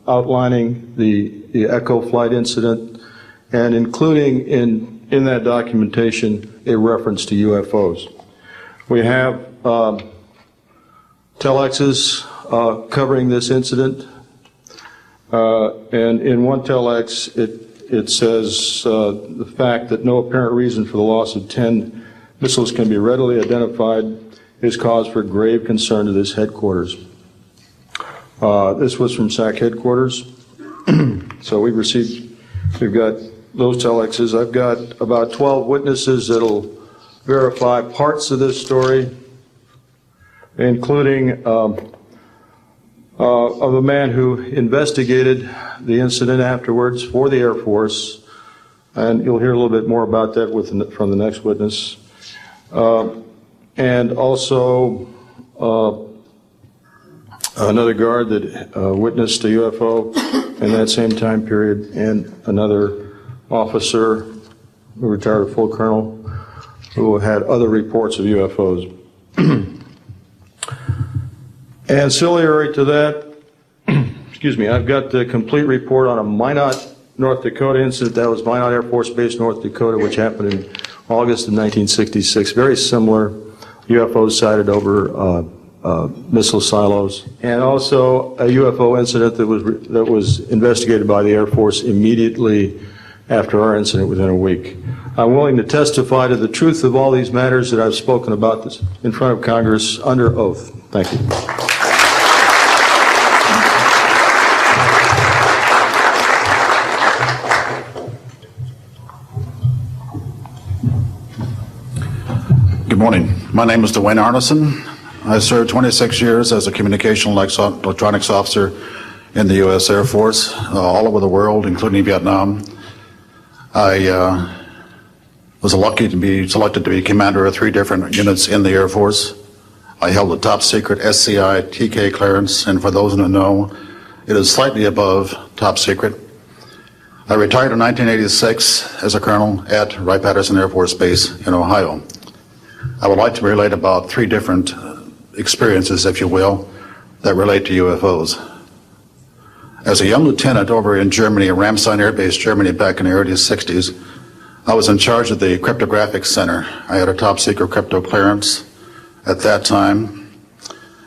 outlining the Echo Flight incident and including in that documentation a reference to UFOs. We have telexes covering this incident, and in one telex it says the fact that no apparent reason for the loss of 10 missiles can be readily identified is cause for grave concern to this headquarters. This was from SAC headquarters. So we've got those telexes. I've got about 12 witnesses that'll verify parts of this story, including of a man who investigated the incident afterwards for the Air Force, and you'll hear a little bit more about that from the next witness. And also another guard that witnessed a UFO in that same time period, and another officer who retired a full colonel who had other reports of UFOs. Ancillary to that, excuse me, I've got the complete report on a Minot, North Dakota incident. That was Minot Air Force Base, North Dakota, which happened in August of 1966. Very similar UFOs sighted over missile silos, and also a UFO incident that was investigated by the Air Force immediately after our incident within a week. I'm willing to testify to the truth of all these matters that I've spoken about this in front of Congress under oath. Thank you.
Good morning. My name is Dwayne Arneson. I served 26 years as a communication electronics officer in the U.S. Air Force, all over the world, including Vietnam. I was lucky to be selected to be commander of 3 different units in the Air Force. I held a top secret SCI TK clearance, and for those who know, it is slightly above top secret. I retired in 1986 as a colonel at Wright-Patterson Air Force Base in Ohio. I would like to relate about 3 different experiences, if you will, that relate to UFOs. As a young lieutenant over in Germany, Ramstein Air Base, Germany, back in the early 60s, I was in charge of the cryptographic center. I had a top secret crypto clearance at that time,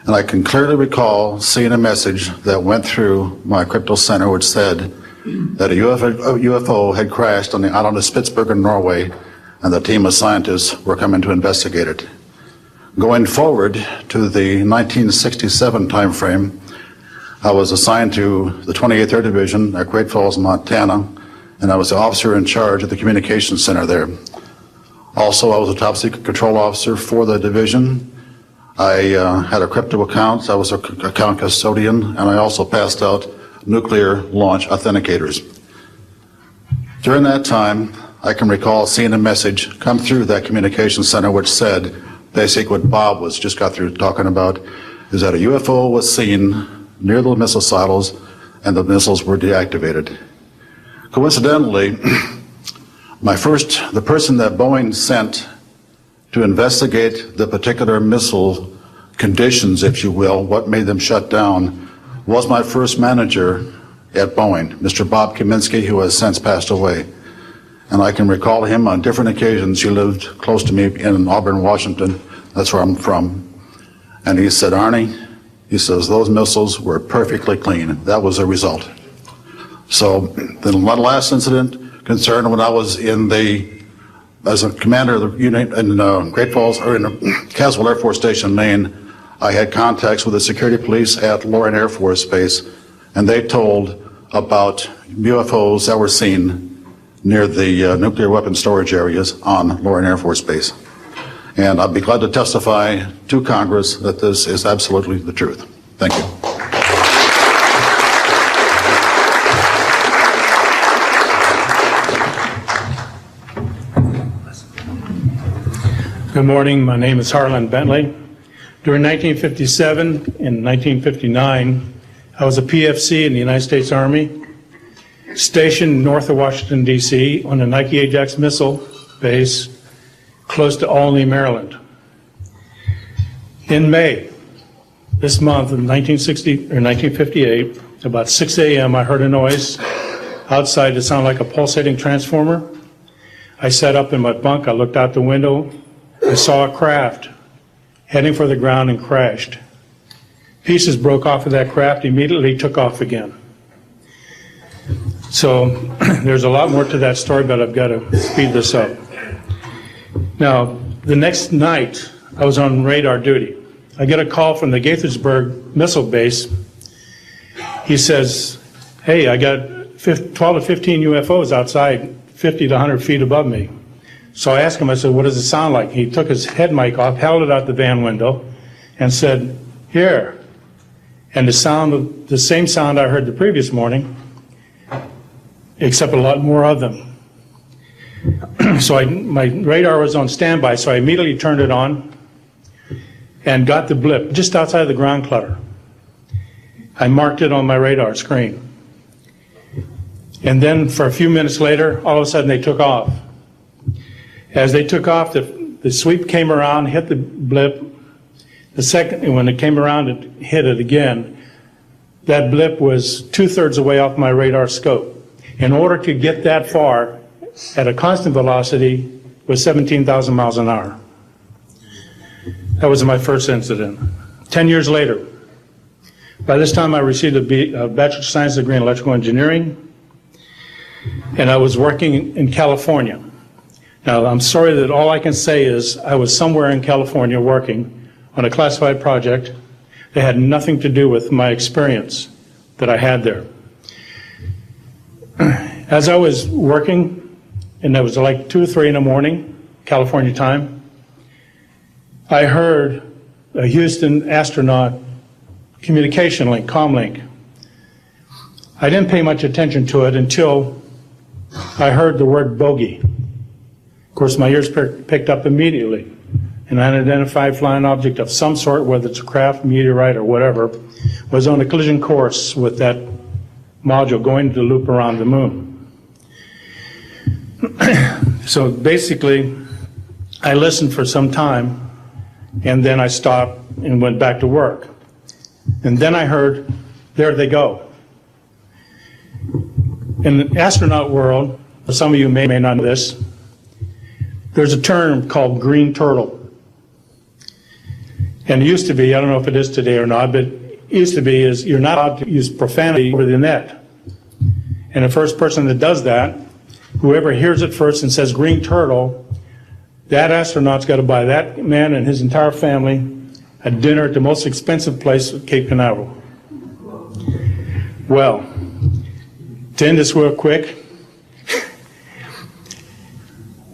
and I can clearly recall seeing a message that went through my crypto center which said that a UFO had crashed on the island of Spitsbergen, Norway, and the team of scientists were coming to investigate it. Going forward to the 1967 timeframe, I was assigned to the 28th Air Division at Great Falls, Montana, and I was the officer in charge of the communications center there. Also, I was a top secret control officer for the division. I had a crypto account. I was an account custodian, and I also passed out nuclear launch authenticators. During that time, I can recall seeing a message come through that communication center which said, basically what Bob just got through talking about, is that a UFO was seen near the missile silos and the missiles were deactivated. Coincidentally, The person that Boeing sent to investigate the particular missile conditions, if you will, what made them shut down, was my first manager at Boeing, Mr. Bob Kaminsky, who has since passed away. And I can recall him on different occasions. He lived close to me in Auburn, Washington. That's where I'm from. And he said, Arnie, he says, those missiles were perfectly clean. That was the result. So the one last incident concerned when I was as a commander of the unit in Great Falls, or in Caswell Air Force Station, Maine. I had contacts with the security police at Loring Air Force Base, and they told about UFOs that were seen near the nuclear weapon storage areas on Loring Air Force Base. And I'd be glad to testify to Congress that this is absolutely the truth. Thank you.
Good morning. My name is Harlan Bentley. During 1957 and 1959, I was a PFC in the United States Army, stationed north of Washington, D.C. on the Nike Ajax missile base close to Olney, Maryland. In May, this month of 1958, about 6 a.m., I heard a noise outside that sounded like a pulsating transformer. I sat up in my bunk, I looked out the window, I saw a craft heading for the ground and crashed. Pieces broke off of that craft, immediately took off again. So there's a lot more to that story, but I've got to speed this up. Now, the next night, I was on radar duty. I get a call from the Gaithersburg missile base. He says, hey, I got 12 to 15 UFOs outside, 50 to 100 feet above me. So I asked him, I said, what does it sound like? He took his head mic off, held it out the van window, and said, here. And the same sound I heard the previous morning, except a lot more of them. So my radar was on standby, so I immediately turned it on and got the blip just outside the ground clutter. I marked it on my radar screen. And then for a few minutes later, all of a sudden they took off. As they took off, the sweep came around, hit the blip. The second, when it came around, it hit it again. That blip was 2/3 away off my radar scope. In order to get that far at a constant velocity was 17,000 miles an hour. That was my first incident. 10 years later, by this time I received a Bachelor of Science degree in electrical engineering, and I was working in California. Now, I'm sorry that all I can say is I was somewhere in California working on a classified project that had nothing to do with my experience that I had there. As I was working, and it was like 2 or 3 in the morning, California time, I heard a Houston astronaut communication link, comlink. I didn't pay much attention to it until I heard the word bogey. Of course, my ears picked up immediately. An unidentified flying object of some sort, whether it's a craft, meteorite, or whatever, was on a collision course with that module going to loop around the moon. So basically, I listened for some time, and then I stopped and went back to work. And then I heard, there they go. In the astronaut world, some of you may not know this, there's a term called green turtle. And it used to be, I don't know if it is today or not, but it used to be is you're not allowed to use profanity over the net. And the first person that does that, whoever hears it first and says green turtle, that astronaut's got to buy that man and his entire family a dinner at the most expensive place at Cape Canaveral. Well, to end this real quick,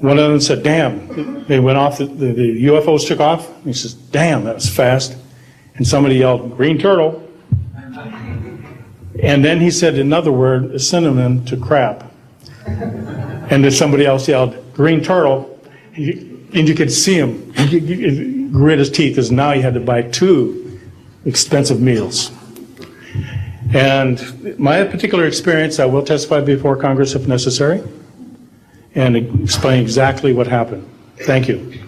one of them said, damn, they went off, the UFOs took off. He says, damn, that was fast. And somebody yelled, green turtle. And then he said another word, a synonym to crap. And then somebody else yelled, green turtle. And you could see him grit his teeth, because now he had to buy 2 expensive meals. And my particular experience, I will testify before Congress if necessary. and explain exactly what happened. Thank you.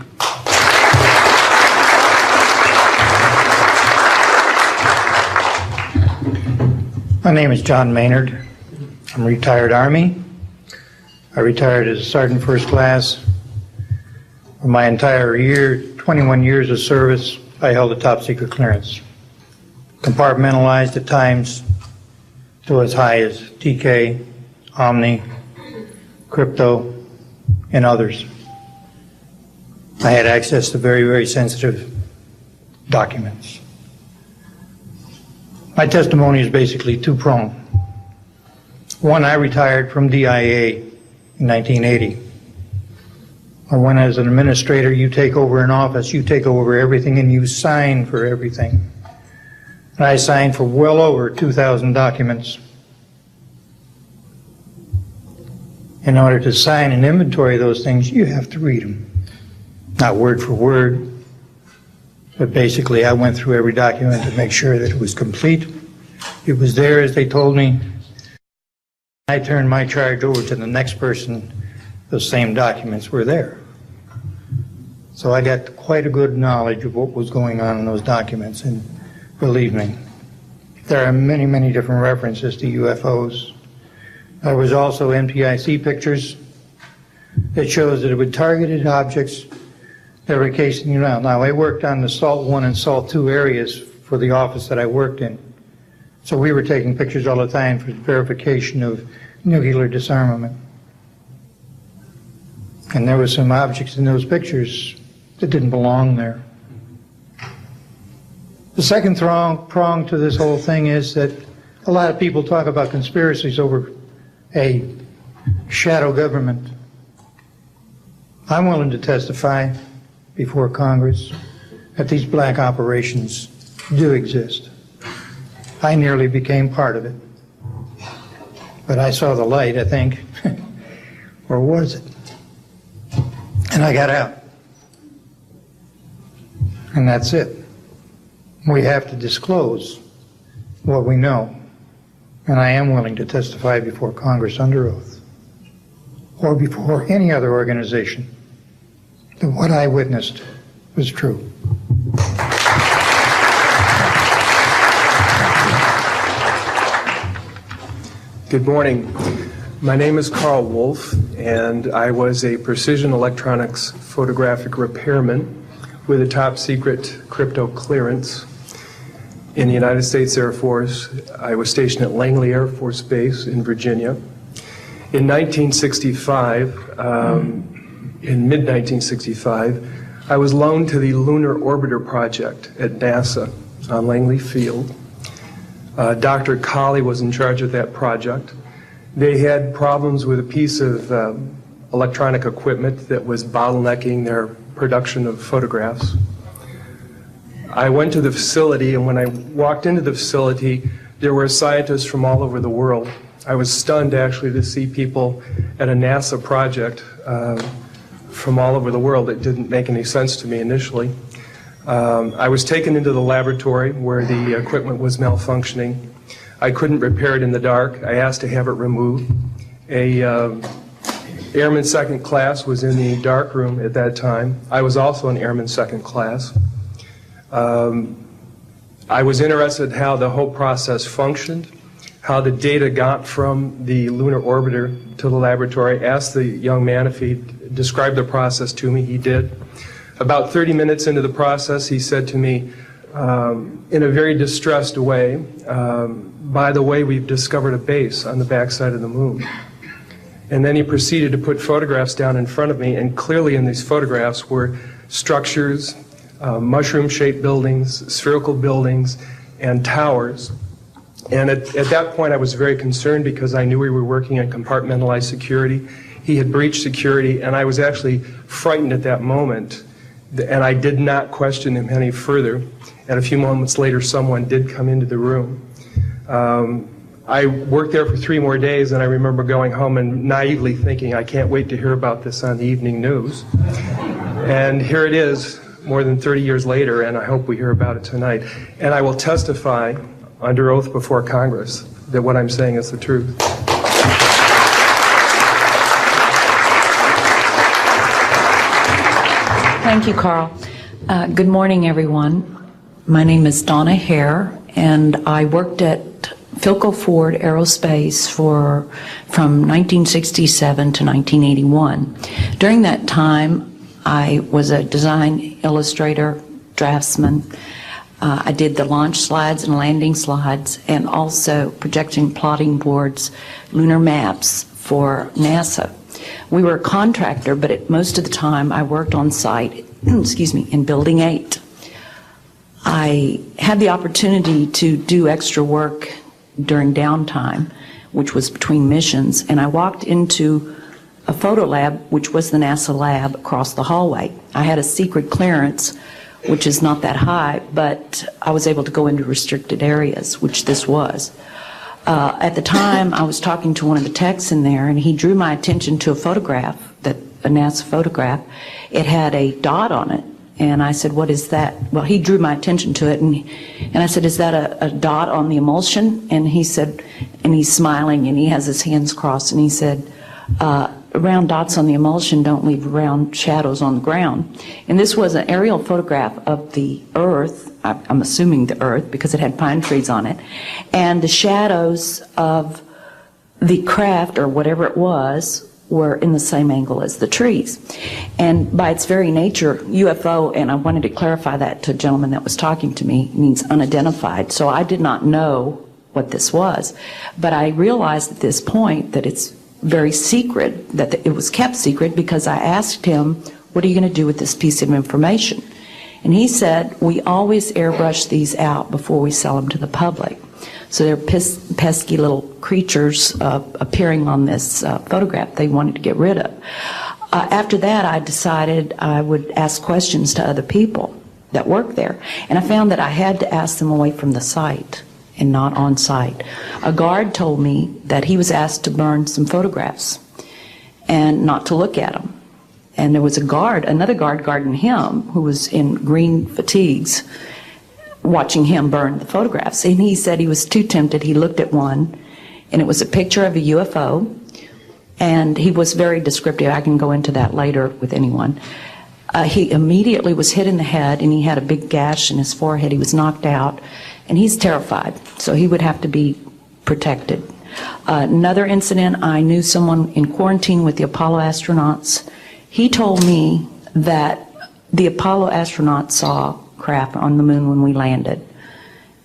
My name is John Maynard. I'm a retired Army. I retired as a Sergeant First Class. For my entire 21 years of service, I held a top secret clearance. Compartmentalized at times to as high as TK, Omni, Crypto, and others. I had access to very, very sensitive documents. My testimony is basically two-pronged. One, I retired from DIA in 1980. When as an administrator, you take over an office, you take over everything and you sign for everything. And I signed for well over 2,000 documents. In order to sign and inventory those things, you have to read them. Not word for word, but basically I went through every document to make sure that it was complete. It was there as they told me. I turned my charge over to the next person. Those same documents were there. So I got quite a good knowledge of what was going on in those documents, and believe me, there are many, many different references to UFOs. There was also NPIC pictures that shows that it would targeted objects that were casing you out. Now, I worked on the SALT 1 and SALT 2 areas for the office that I worked in. So we were taking pictures all the time for verification of nuclear disarmament. And there were some objects in those pictures that didn't belong there. The second prong to this whole thing is that a lot of people talk about conspiracies over a shadow government. I'm willing to testify before Congress that these black operations do exist. I nearly became part of it. But I saw the light, I think, or was it? And I got out. And that's it. We have to disclose what we know. And I am willing to testify before Congress under oath, or before any other organization, that what I witnessed was true.
Good morning. My name is Carl Wolf, and I was a precision electronics photographic repairman with a top secret crypto clearance in the United States Air Force. I was stationed at Langley Air Force Base in Virginia. In 1965, in mid-1965, I was loaned to the Lunar Orbiter Project at NASA on Langley Field. Dr. Colley was in charge of that project. They had problems with a piece of electronic equipment that was bottlenecking their production of photographs. I went to the facility, and when I walked into the facility, there were scientists from all over the world. I was stunned, actually, to see people at a NASA project from all over the world. It didn't make any sense to me initially. I was taken into the laboratory where the equipment was malfunctioning. I couldn't repair it in the dark. I asked to have it removed. Airman second class was in the dark room at that time. I was also an airman second class. I was interested in how the whole process functioned, how the data got from the lunar orbiter to the laboratory. Asked the young man if he'd describe the process to me. He did. About 30 minutes into the process, he said to me, in a very distressed way, by the way, we've discovered a base on the backside of the moon. And then he proceeded to put photographs down in front of me, and clearly in these photographs were structures, mushroom-shaped buildings, spherical buildings, and towers. And at that point, I was very concerned because I knew we were working on compartmentalized security. He had breached security, and I was actually frightened at that moment. And I did not question him any further. And a few moments later, someone did come into the room. I worked there for 3 more days, and I remember going home and naively thinking, I can't wait to hear about this on the evening news. And here it is, more than 30 years later, and I hope we hear about it tonight. And I will testify under oath before Congress that what I'm saying is the truth.
Thank you, Carl. Good morning, everyone. My name is Donna Hare, and I worked at Philco Ford Aerospace from 1967 to 1981. During that time, I was a design illustrator, draftsman. I did the launch slides and landing slides, and also projection plotting boards, lunar maps for NASA. We were a contractor, but most of the time I worked on site, in Building 8. I had the opportunity to do extra work during downtime, which was between missions, and I walked into a photo lab, which was the NASA lab across the hallway. I had a secret clearance, which is not that high, but I was able to go into restricted areas, which this was. At the time, I was talking to one of the techs in there, and he drew my attention to a photograph, a NASA photograph. It had a dot on it, and I said, "What is that?" Well, he drew my attention to it, and I said, "Is that a dot on the emulsion?" And he said, and he's smiling, and he has his hands crossed, and he said, "Round dots on the emulsion don't leave round shadows on the ground." And this was an aerial photograph of the Earth, I'm assuming the Earth, because it had pine trees on it, and the shadows of the craft, or whatever it was, were in the same angle as the trees. And by its very nature, UFO, and I wanted to clarify that to a gentleman that was talking to me, means unidentified. So I did not know what this was. But I realized at this point that it's very secret, that it was kept secret, because I asked him, "What are you going to do with this piece of information?" And he said, "We always airbrush these out before we sell them to the public." So they're pesky little creatures appearing on this photograph they wanted to get rid of. After that, I decided I would ask questions to other people that work there. And I found that I had to ask them away from the site and not on site. A guard told me that he was asked to burn some photographs and not to look at them. And there was another guard guarding him, who was in green fatigues, watching him burn the photographs. And he said he was too tempted. He looked at one, and it was a picture of a UFO, and he was very descriptive. I can go into that later with anyone. He immediately was hit in the head, and he had a big gash in his forehead. He was knocked out, and he's terrified, so he would have to be protected. Another incident, I knew someone in quarantine with the Apollo astronauts. He told me that the Apollo astronauts saw craft on the moon when we landed,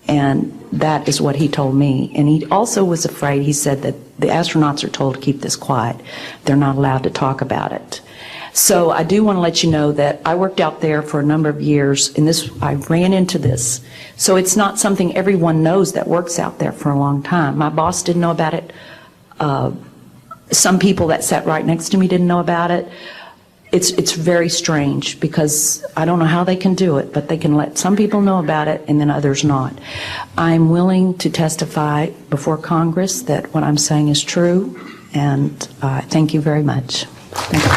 and that is what he told me. And he also was afraid. He said that the astronauts are told to keep this quiet. They're not allowed to talk about it. So I do want to let you know that I worked out there for a number of years, and I ran into this. So it's not something everyone knows that works out there for a long time. My boss didn't know about it. Some people that sat right next to me didn't know about it. It's very strange, because I don't know how they can do it, but they can let some people know about it and then others not. I'm willing to testify before Congress that what I'm saying is true, and thank you very much. Thank you.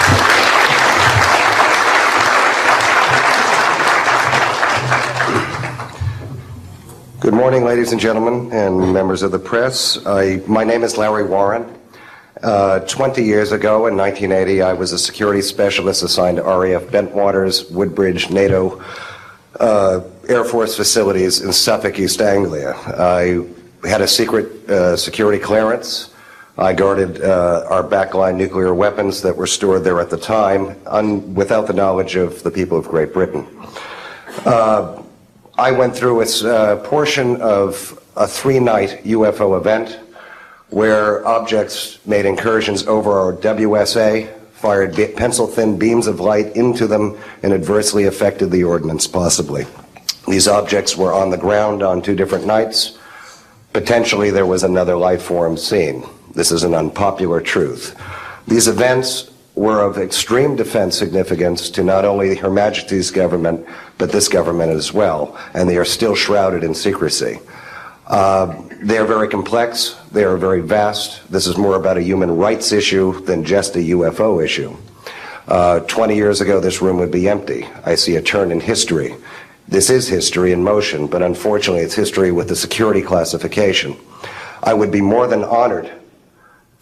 Good morning, ladies and gentlemen, and members of the press. My name is Larry Warren. 20 years ago, in 1980, I was a security specialist assigned to RAF Bentwaters, Woodbridge, NATO Air Force facilities in Suffolk, East Anglia. I had a secret security clearance. I guarded our backline nuclear weapons that were stored there at the time, without the knowledge of the people of Great Britain. I went through a portion of a 3-night UFO event where objects made incursions over our WSA, fired pencil-thin beams of light into them, and adversely affected the ordnance, possibly. These objects were on the ground on 2 different nights. Potentially there was another life form seen. This is an unpopular truth. These events were of extreme defense significance to not only Her Majesty's government, but this government as well, and they are still shrouded in secrecy. They are very complex, they are very vast. This is more about a human rights issue than just a UFO issue. 20 years ago, this room would be empty. I see a turn in history. This is history in motion, but unfortunately it's history with the security classification. I would be more than honored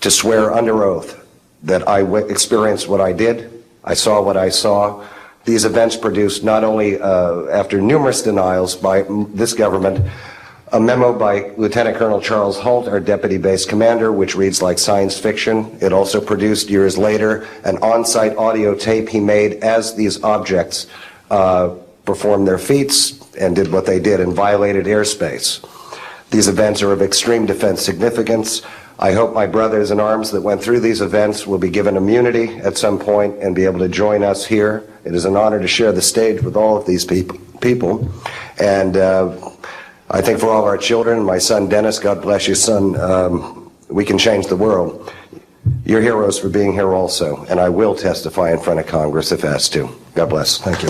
to swear under oath that I experienced what I did, I saw what I saw, These events produced not only, after numerous denials by this government, a memo by Lieutenant Colonel Charles Holt, our deputy base commander, which reads like science fiction. It also produced, years later, an on-site audio tape he made as these objects performed their feats and did what they did and violated airspace. These events are of extreme defense significance. I hope my brothers in arms that went through these events will be given immunity at some point and be able to join us here. It is an honor to share the stage with all of these people. And I think for all our children, my son Dennis, God bless you, son, we can change the world. You're heroes for being here also, and I will testify in front of Congress if asked to. God bless. Thank you.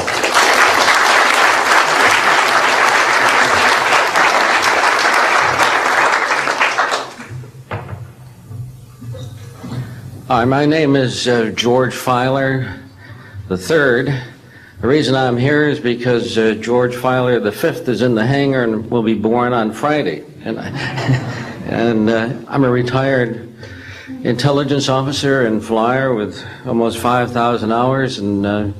Hi, my name is George Filer III. The reason I'm here is because George Filer V is in the hangar and will be born on Friday. And I'm a retired intelligence officer and flyer with almost 5,000 hours, and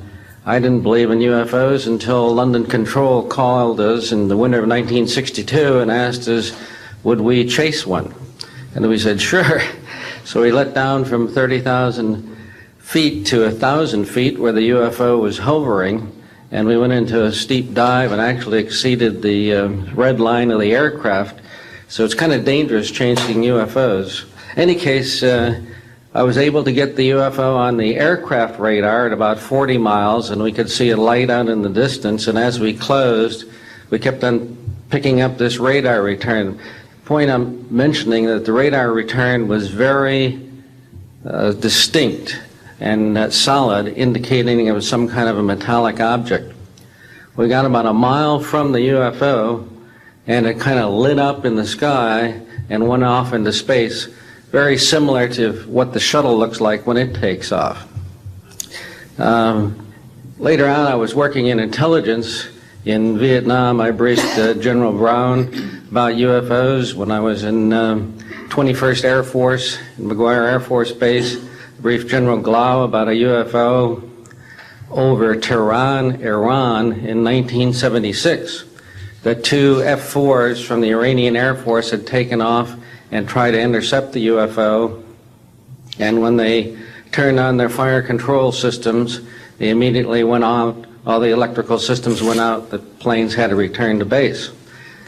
I didn't believe in UFOs until London Control called us in the winter of 1962 and asked us, would we chase one? And we said, sure. So we let down from 30,000 feet to 1,000 feet where the UFO was hovering, and we went into a steep dive and actually exceeded the red line of the aircraft. So it's kind of dangerous chasing UFOs. In any case, I was able to get the UFO on the aircraft radar at about 40 miles, and we could see a light out in the distance, and as we closed, we kept on picking up this radar return. The point I'm mentioning that the radar return was very distinct and solid, indicating it was some kind of a metallic object. We got about a mile from the UFO, and it kind of lit up in the sky and went off into space, very similar to what the shuttle looks like when it takes off. Later on, I was working in intelligence in Vietnam. I briefed General Brown about UFOs when I was in 21st Air Force, in McGuire Air Force Base. Briefed General Glau about a UFO over Tehran, Iran in 1976. The two F-4s from the Iranian Air Force had taken off and tried to intercept the UFO, and when they turned on their fire control systems, they immediately went out. All the electrical systems went out. The planes had to return to base.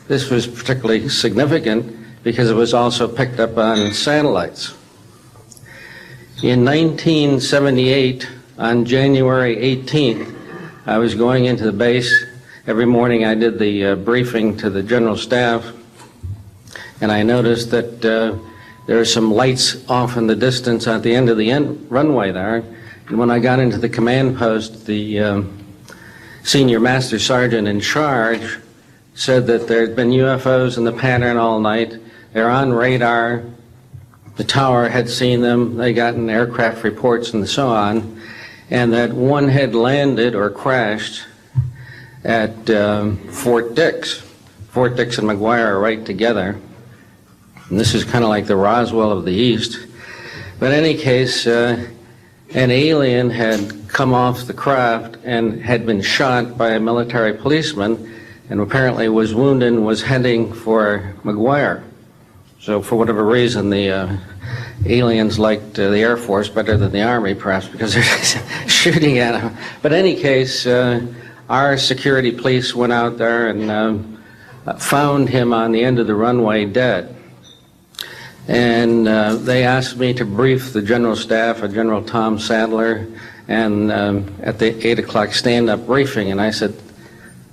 This was particularly significant because it was also picked up on satellites. In 1978, on January 18th, I was going into the base. Every morning I did the briefing to the general staff, and I noticed that there were some lights off in the distance at the end of the runway there. And when I got into the command post, the senior master sergeant in charge said that there had been UFOs in the pattern all night. They're on radar. The tower had seen them. They gotten aircraft reports and so on, and that one had landed or crashed at Fort Dix. Fort Dix and McGuire are right together. And this is kind of like the Roswell of the East. But in any case, an alien had come off the craft and had been shot by a military policeman, and apparently was wounded and was heading for McGuire. So for whatever reason, the aliens liked the Air Force better than the Army, perhaps because they're shooting at them. But in any case, our security police went out there and found him on the end of the runway dead. And they asked me to brief the general staff, General Tom Sadler, and at the 8 o'clock stand-up briefing. And I said,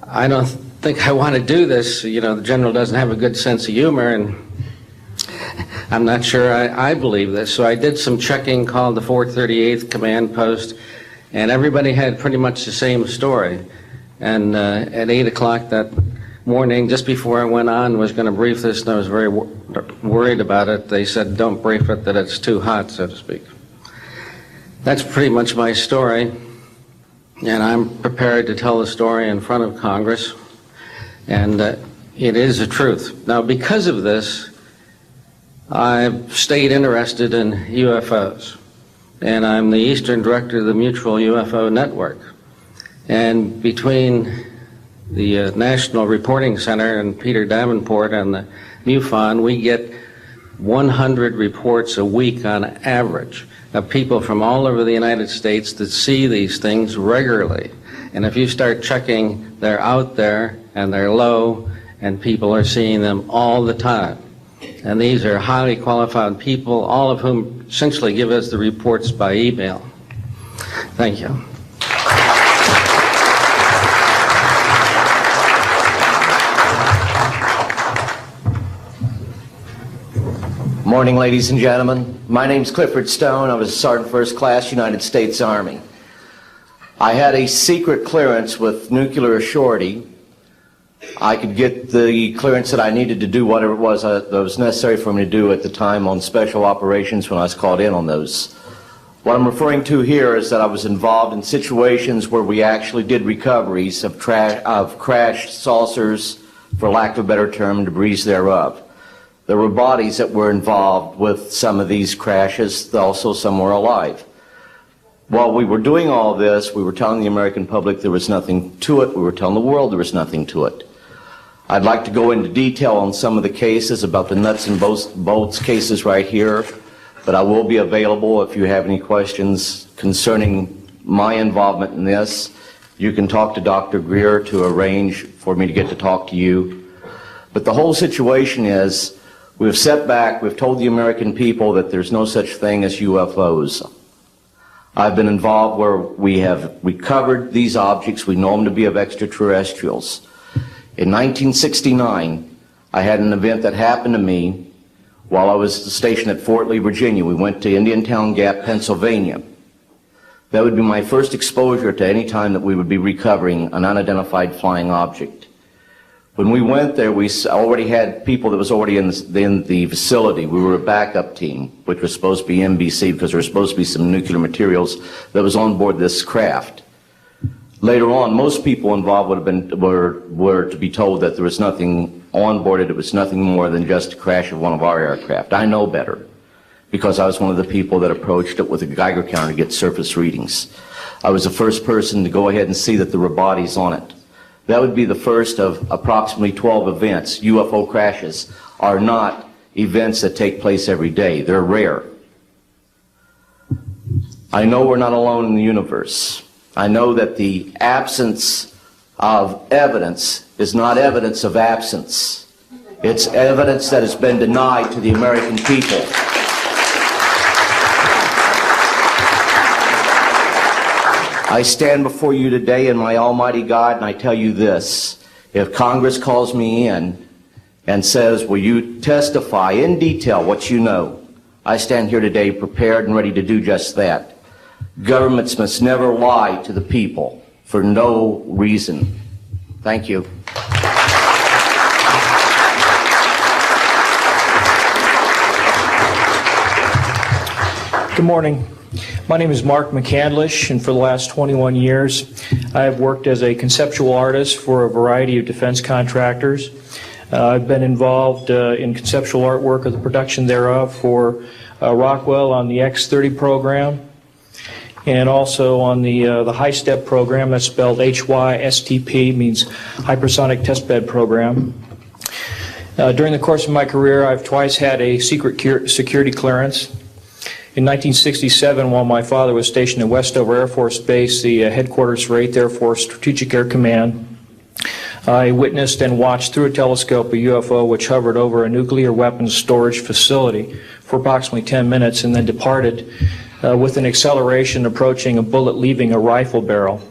I don't think I want to do this. You know, the general doesn't have a good sense of humor, and I'm not sure I believe this. So I did some checking, called the 438th command post, and everybody had pretty much the same story. And at 8 o'clock that morning, just before I went on, was going to brief this, and I was very worried about it. They said, don't brief it, that it's too hot, so to speak. That's pretty much my story, and I'm prepared to tell the story in front of Congress, and it is the truth. Now, because of this, I've stayed interested in UFOs, and I'm the Eastern Director of the Mutual UFO Network. And between the National Reporting Center and Peter Davenport and the MUFON, we get 100 reports a week on average of people from all over the United States that see these things regularly. And if you start checking, they're out there and they're low, and people are seeing them all the time. And these are highly qualified people, all of whom essentially give us the reports by email. Thank you.
Morning, ladies and gentlemen. My name's Clifford Stone. I was a Sergeant First Class, United States Army. I had a secret clearance with nuclear surety. I could get the clearance that I needed to do whatever it was that was necessary for me to do at the time on special operations when I was called in on those. What I'm referring to here is that I was involved in situations where we actually did recoveries of crashed saucers, for lack of a better term, debris thereof. There were bodies that were involved with some of these crashes, also some were alive. While we were doing all this, we were telling the American public there was nothing to it. We were telling the world there was nothing to it. I'd like to go into detail on some of the cases, about the nuts and bolts cases right here, but I will be available if you have any questions concerning my involvement in this. You can talk to Dr. Greer to arrange for me to get to talk to you. But the whole situation is, we've set back, we've told the American people that there's no such thing as UFOs. I've been involved where we have recovered these objects. We know them to be of extraterrestrials. In 1969, I had an event that happened to me while I was stationed at Fort Lee, Virginia. We went to Indiantown Gap, Pennsylvania. That would be my first exposure to any time that we would be recovering an unidentified flying object. When we went there, we already had people that was already in the facility. We were a backup team, which was supposed to be NBC, because there was supposed to be some nuclear materials that was on board this craft. Later on, most people involved would have been were to be told that there was nothing on board it. It was nothing more than just a crash of one of our aircraft. I know better, because I was one of the people that approached it with a Geiger counter to get surface readings. I was the first person to go ahead and see that there were bodies on it. That would be the first of approximately 12 events. UFO crashes are not events that take place every day. They're rare. I know we're not alone in the universe. I know that the absence of evidence is not evidence of absence. It's evidence that has been denied to the American people. I stand before you today in my almighty God, and I tell you this. If Congress calls me in and says, will you testify in detail what you know, I stand here today prepared and ready to do just that. Governments must never lie to the people for no reason. Thank you.
Good morning. My name is Mark McCandlish, and for the last 21 years, I have worked as a conceptual artist for a variety of defense contractors. I've been involved in conceptual artwork of the production thereof for Rockwell on the X-30 program, and also on the high-step program. That's spelled HYSTP, means hypersonic testbed program. During the course of my career, I've twice had a secret security clearance. In 1967, while my father was stationed at Westover Air Force Base, the headquarters for 8th Air Force Strategic Air Command, I witnessed and watched through a telescope a UFO which hovered over a nuclear weapons storage facility for approximately 10 minutes and then departed with an acceleration approaching a bullet leaving a rifle barrel.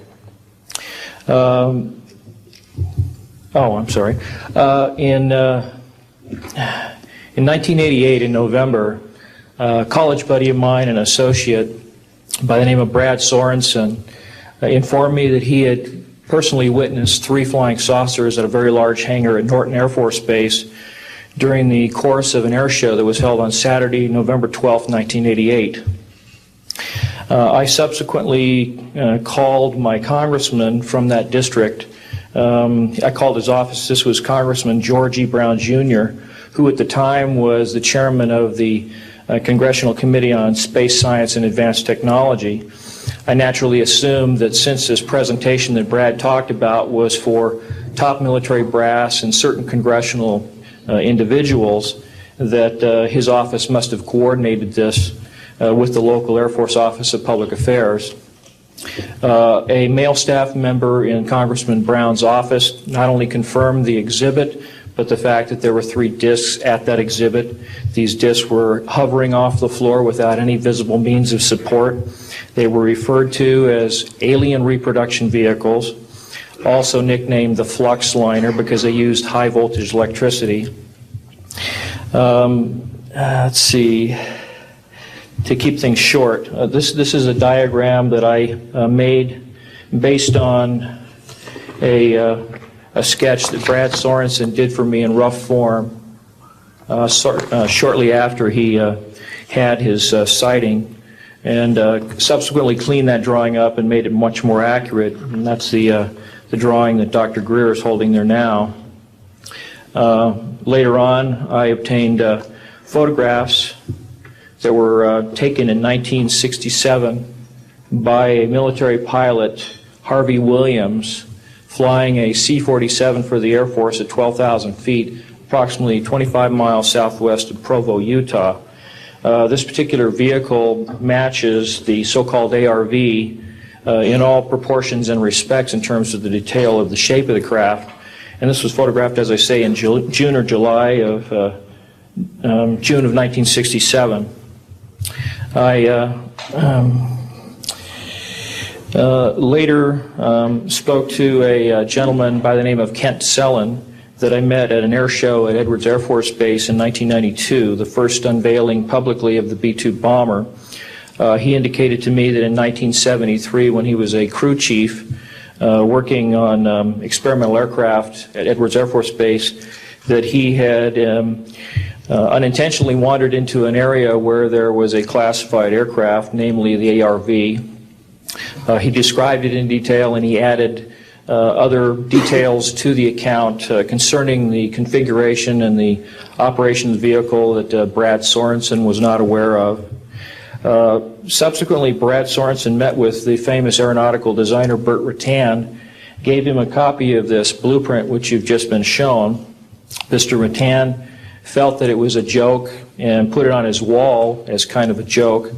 In 1988, in November, a college buddy of mine, an associate by the name of Brad Sorensen, informed me that he had personally witnessed 3 flying saucers at a very large hangar at Norton Air Force Base during the course of an air show that was held on Saturday, November 12, 1988. I subsequently called my congressman from that district. I called his office. This was Congressman George E. Brown, Jr., who at the time was the chairman of the Congressional Committee on Space Science and Advanced Technology. I naturally assumed that since this presentation that Brad talked about was for top military brass and certain congressional individuals, that his office must have coordinated this with the local Air Force Office of Public Affairs. A male staff member in Congressman Brown's office not only confirmed the exhibit, but the fact that there were 3 discs at that exhibit. These discs were hovering off the floor without any visible means of support. They were referred to as alien reproduction vehicles, also nicknamed the flux liner because they used high voltage electricity. Let's see. To keep things short, this is a diagram that I made based on a sketch that Brad Sorensen did for me in rough form shortly after he had his sighting, and subsequently cleaned that drawing up and made it much more accurate. And that's the drawing that Dr. Greer is holding there now. Later on, I obtained photographs that were taken in 1967 by a military pilot, Harvey Williams, flying a C-47 for the Air Force at 12,000 feet, approximately 25 miles southwest of Provo, Utah. This particular vehicle matches the so-called ARV in all proportions and respects in terms of the detail of the shape of the craft. And this was photographed, as I say, in June or July of June of 1967. I later spoke to a gentleman by the name of Kent Sellen that I met at an air show at Edwards Air Force Base in 1992, the first unveiling publicly of the B-2 bomber. He indicated to me that in 1973, when he was a crew chief working on experimental aircraft at Edwards Air Force Base, that he had unintentionally wandered into an area where there was a classified aircraft, namely the ARV. He described it in detail, and he added other details to the account concerning the configuration and the operation of the vehicle that Brad Sorensen was not aware of. Subsequently, Brad Sorensen met with the famous aeronautical designer Burt Rutan, gave him a copy of this blueprint which you've just been shown. Mr. Rutan felt that it was a joke and put it on his wall as kind of a joke.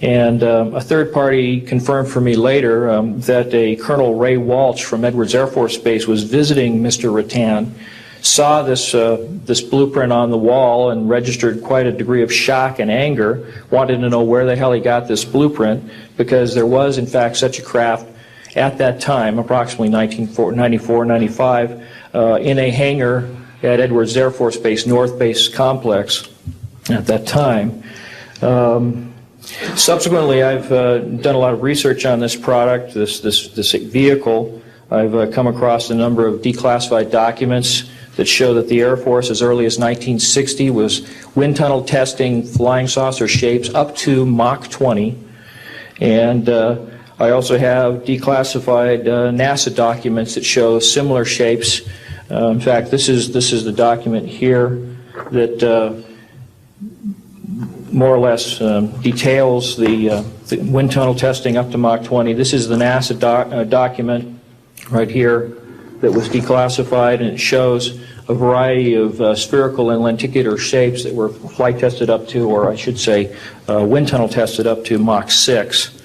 And a third party confirmed for me later that a Colonel Ray Walsh from Edwards Air Force Base was visiting Mr. Rutan, saw this blueprint on the wall and registered quite a degree of shock and anger, wanted to know where the hell he got this blueprint, because there was in fact such a craft at that time, approximately 1994-95, in a hangar at Edwards Air Force Base, North Base Complex at that time. Subsequently, I've done a lot of research on this product, this vehicle. I've come across a number of declassified documents that show that the Air Force, as early as 1960, was wind tunnel testing flying saucer shapes up to Mach 20. And I also have declassified NASA documents that show similar shapes. In fact, this is the document here that more or less details the wind tunnel testing up to Mach 20. This is the NASA document right here that was declassified, and it shows a variety of spherical and lenticular shapes that were flight tested up to, or I should say wind tunnel tested up to Mach 6.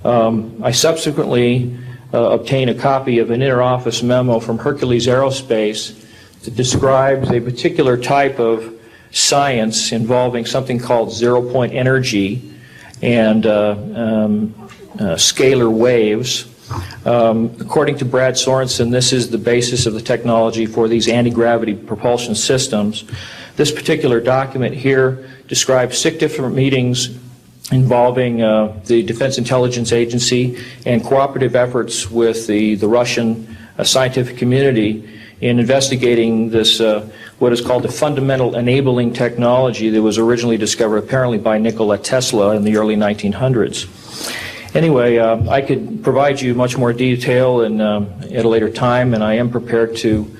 I subsequently obtained a copy of an interoffice memo from Hercules Aerospace that describes a particular type of science involving something called zero-point energy and scalar waves. According to Brad Sorensen, this is the basis of the technology for these anti-gravity propulsion systems. This particular document here describes 6 different meetings involving the Defense Intelligence Agency and cooperative efforts with the Russian scientific community in investigating this, what is called a fundamental enabling technology that was originally discovered apparently by Nikola Tesla in the early 1900s. Anyway, I could provide you much more detail at a later time, and I am prepared to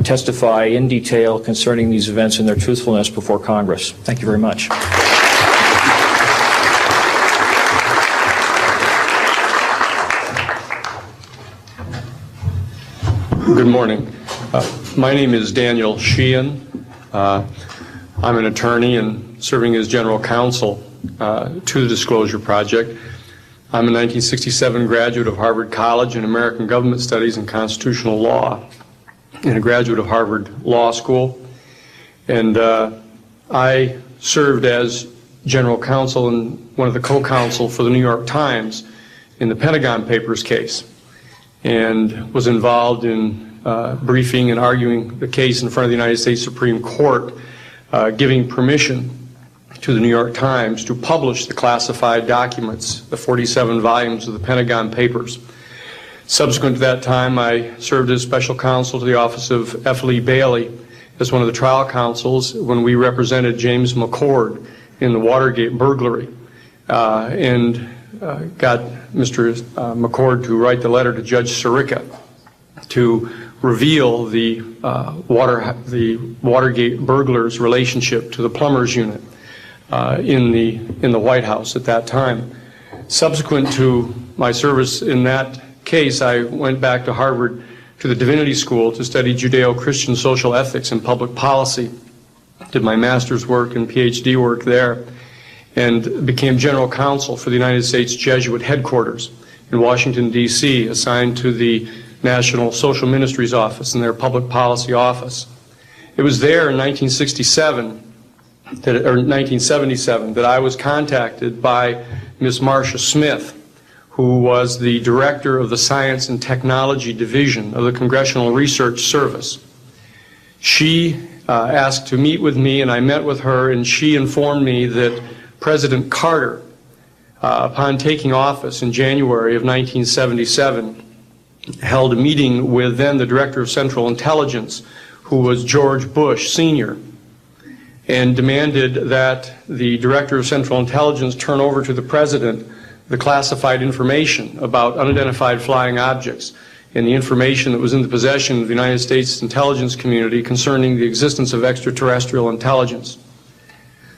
testify in detail concerning these events and their truthfulness before Congress. Thank you very much.
Good morning. My name is Daniel Sheehan. I'm an attorney and serving as general counsel to the Disclosure Project. I'm a 1967 graduate of Harvard College in American Government Studies and Constitutional Law, and a graduate of Harvard Law School. And I served as general counsel and one of the co-counsel for the New York Times in the Pentagon Papers case, and was involved in briefing and arguing the case in front of the United States Supreme Court, giving permission to the New York Times to publish the classified documents, the 47 volumes of the Pentagon Papers. Subsequent to that time, I served as special counsel to the office of F. Lee Bailey as one of the trial counsels when we represented James McCord in the Watergate burglary, and got Mr. McCord to write the letter to Judge Sirica to reveal the Watergate burglars' relationship to the plumbers unit in the White House at that time. Subsequent to my service in that case, I went back to Harvard to the Divinity School to study Judeo-Christian social ethics and public policy. Did my master's work and PhD work there, and became general counsel for the United States Jesuit headquarters in Washington, D.C., assigned to the National Social Ministries Office and their public policy office. It was there in 1977 that I was contacted by Ms. Marcia Smith, who was the director of the Science and Technology Division of the Congressional Research Service. She asked to meet with me, and I met with her, and she informed me that President Carter, upon taking office in January of 1977, held a meeting with then the Director of Central Intelligence, who was George Bush Sr., and demanded that the Director of Central Intelligence turn over to the President the classified information about unidentified flying objects and the information that was in the possession of the United States intelligence community concerning the existence of extraterrestrial intelligence.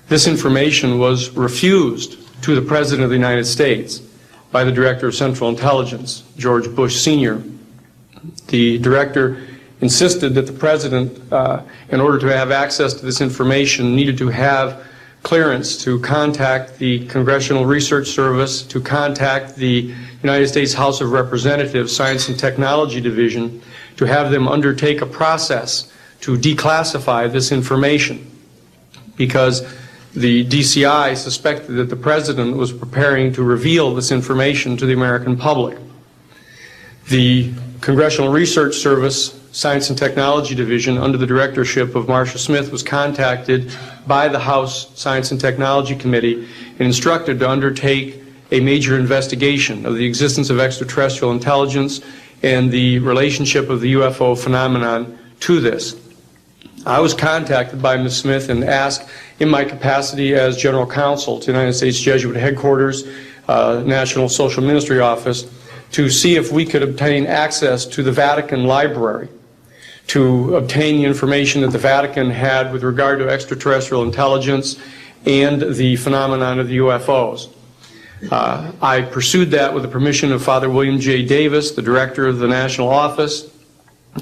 This information was refused to the President of the United States by the Director of Central Intelligence, George Bush Sr. The Director insisted that the President, in order to have access to this information, needed to have clearance to contact the Congressional Research Service, to contact the United States House of Representatives Science and Technology Division, to have them undertake a process to declassify this information, because the DCI suspected that the President was preparing to reveal this information to the American public. The Congressional Research Service Science and Technology Division, under the directorship of Marcia Smith, was contacted by the House Science and Technology Committee and instructed to undertake a major investigation of the existence of extraterrestrial intelligence and the relationship of the UFO phenomenon to this. I was contacted by Ms. Smith and asked, in my capacity as General Counsel to the United States Jesuit Headquarters, National Social Ministry Office, to see if we could obtain access to the Vatican Library, to obtain the information that the Vatican had with regard to extraterrestrial intelligence and the phenomenon of the UFOs. I pursued that with the permission of Father William J. Davis, the director of the National Office,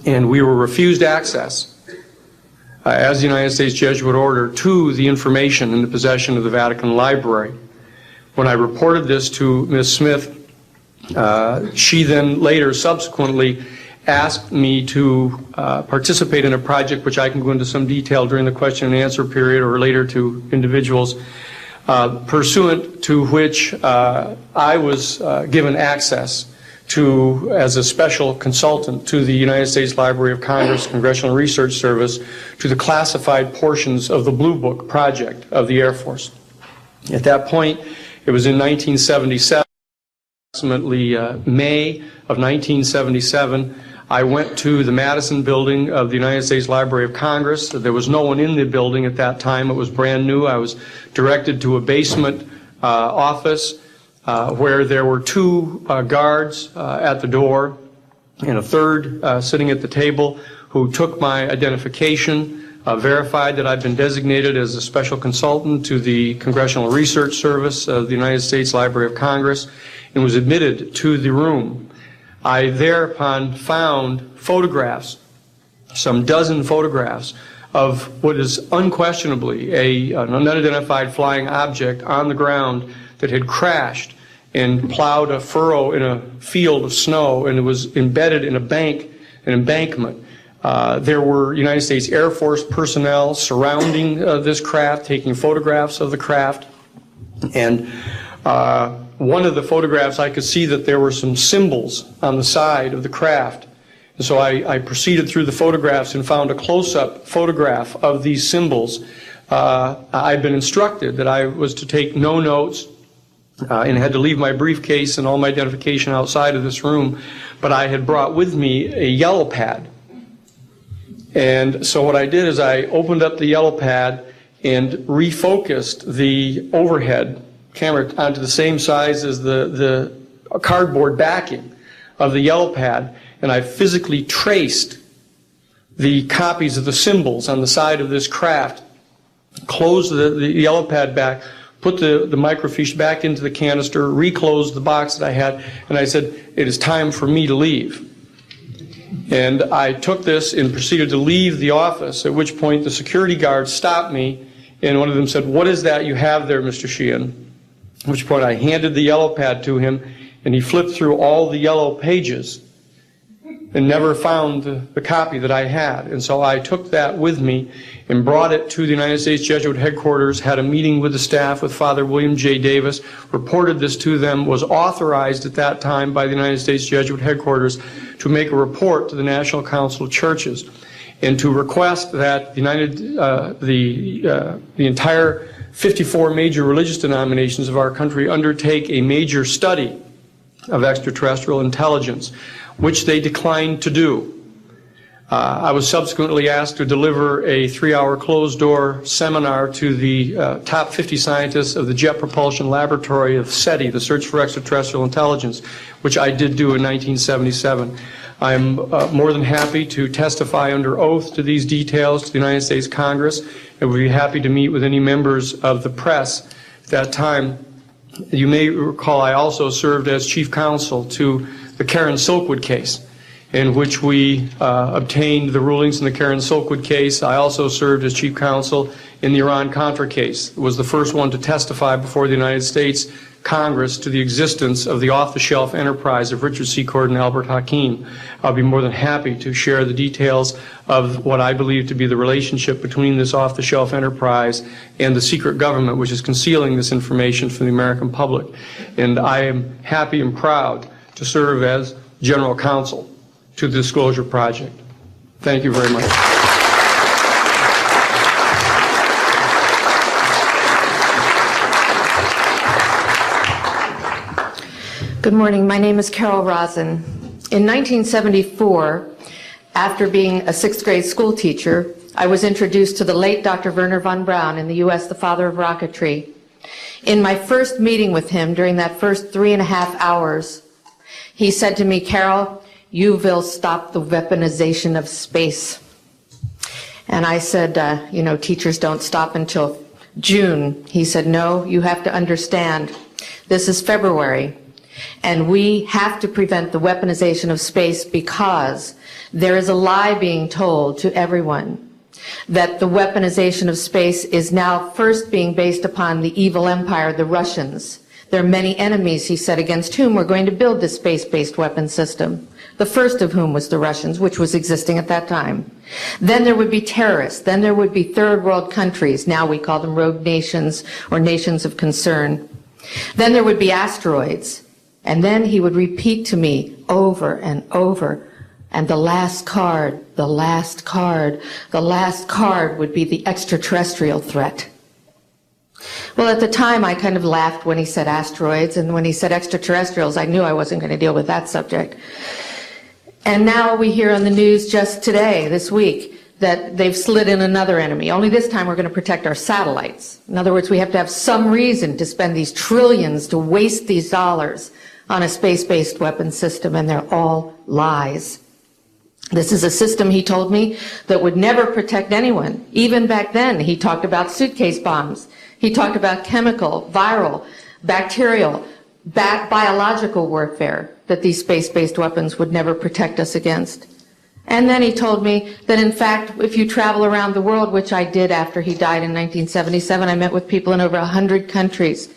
and we were refused access as the United States Jesuit Order to the information in the possession of the Vatican Library. When I reported this to Ms. Smith, she then later subsequently asked me to participate in a project which I can go into some detail during the question and answer period or later to individuals, pursuant to which I was given access to, as a special consultant to the United States Library of Congress Congressional Research Service, to the classified portions of the Blue Book project of the Air Force. At that point, it was in 1977, approximately May of 1977, I went to the Madison building of the United States Library of Congress. There was no one in the building at that time. It was brand new. I was directed to a basement office where there were two guards at the door and a third sitting at the table who took my identification, verified that I'd been designated as a special consultant to the Congressional Research Service of the United States Library of Congress, and was admitted to the room. I thereupon found photographs, some dozen photographs, of what is unquestionably an unidentified flying object on the ground that had crashed and plowed a furrow in a field of snow, and it was embedded in an embankment. There were United States Air Force personnel surrounding this craft, taking photographs of the craft. And one of the photographs, I could see that there were some symbols on the side of the craft. And so I proceeded through the photographs and found a close-up photograph of these symbols. I'd been instructed that I was to take no notes and had to leave my briefcase and all my identification outside of this room, but I had brought with me a yellow pad. And so what I did is I opened up the yellow pad and refocused the overhead camera onto the same size as the cardboard backing of the yellow pad, and I physically traced the copies of the symbols on the side of this craft, closed the yellow pad back, put the microfiche back into the canister, reclosed the box that I had, and I said, it is time for me to leave. And I took this and proceeded to leave the office, at which point the security guards stopped me, and one of them said, what is that you have there, Mr. Sheehan? At which point I handed the yellow pad to him, and he flipped through all the yellow pages and never found the copy that I had. And so I took that with me and brought it to the United States Jesuit headquarters, had a meeting with the staff, with Father William J. Davis, reported this to them, was authorized at that time by the United States Jesuit headquarters to make a report to the National Council of Churches and to request that the entire 54 major religious denominations of our country undertake a major study of extraterrestrial intelligence, which they declined to do. I was subsequently asked to deliver a 3-hour closed-door seminar to the top 50 scientists of the Jet Propulsion Laboratory of SETI, the Search for Extraterrestrial Intelligence, which I did do in 1977. I'm more than happy to testify under oath to these details to the United States Congress, and would be happy to meet with any members of the press at that time. You may recall I also served as chief counsel to the Karen Silkwood case, in which we obtained the rulings in the Karen Silkwood case. I also served as chief counsel in the Iran-Contra case. It was the first one to testify before the United States Congress to the existence of the off-the-shelf enterprise of Richard Secord and Albert Hakim. I'll be more than happy to share the details of what I believe to be the relationship between this off-the-shelf enterprise and the secret government, which is concealing this information from the American public. And I am happy and proud to serve as general counsel to the Disclosure Project. Thank you very much.
Good morning. My name is Carol Rosen. In 1974, after being a 6th grade school teacher, I was introduced to the late Dr. Wernher von Braun, in the U.S. the father of rocketry. In my first meeting with him, during that first 3.5 hours, he said to me, Carol, you will stop the weaponization of space. And I said, you know, teachers don't stop until June. He said, no, you have to understand, this is February, and we have to prevent the weaponization of space because there is a lie being told to everyone that the weaponization of space is now first being based upon the evil empire, the Russians. There are many enemies, he said, against whom we're going to build this space-based weapon system. The first of whom was the Russians, which was existing at that time. Then there would be terrorists. Then there would be third world countries. Now we call them rogue nations or nations of concern. Then there would be asteroids. And then he would repeat to me over and over, and the last card, the last card, the last card would be the extraterrestrial threat. Well, at the time, I kind of laughed when he said asteroids, and when he said extraterrestrials, I knew I wasn't going to deal with that subject. And now we hear on the news just today, this week, that they've slid in another enemy. Only this time we're going to protect our satellites. In other words, we have to have some reason to spend these trillions, to waste these dollars on a space-based weapon system, and they're all lies. This is a system, he told me, that would never protect anyone. Even back then, he talked about suitcase bombs. He talked about chemical, viral, bacterial, biological warfare. that these space-based weapons would never protect us against. And then he told me that, in fact, if you travel around the world, which I did after he died in 1977, I met with people in over 100 countries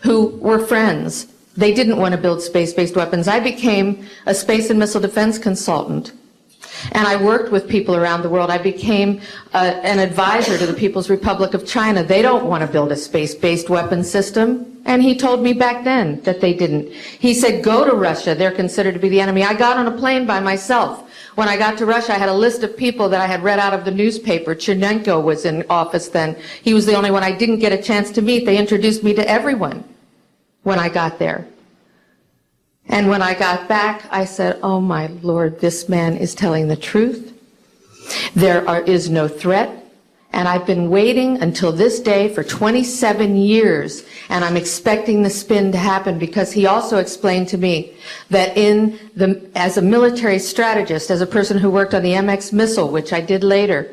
who were friends. They didn't want to build space-based weapons. I became a space and missile defense consultant, and I worked with people around the world. I became an advisor to the People's Republic of China. They don't want to build a space-based weapon system, and he told me back then that they didn't. He said, go to Russia. They're considered to be the enemy. I got on a plane by myself. When I got to Russia, I had a list of people that I had read out of the newspaper. Chernenko was in office then. He was the only one I didn't get a chance to meet. They introduced me to everyone when I got there. And when I got back, I said, oh my Lord, this man is telling the truth. There is no threat. And I've been waiting until this day for 27 years, and I'm expecting the spin to happen, because he also explained to me that as a military strategist, as a person who worked on the MX missile, which I did later,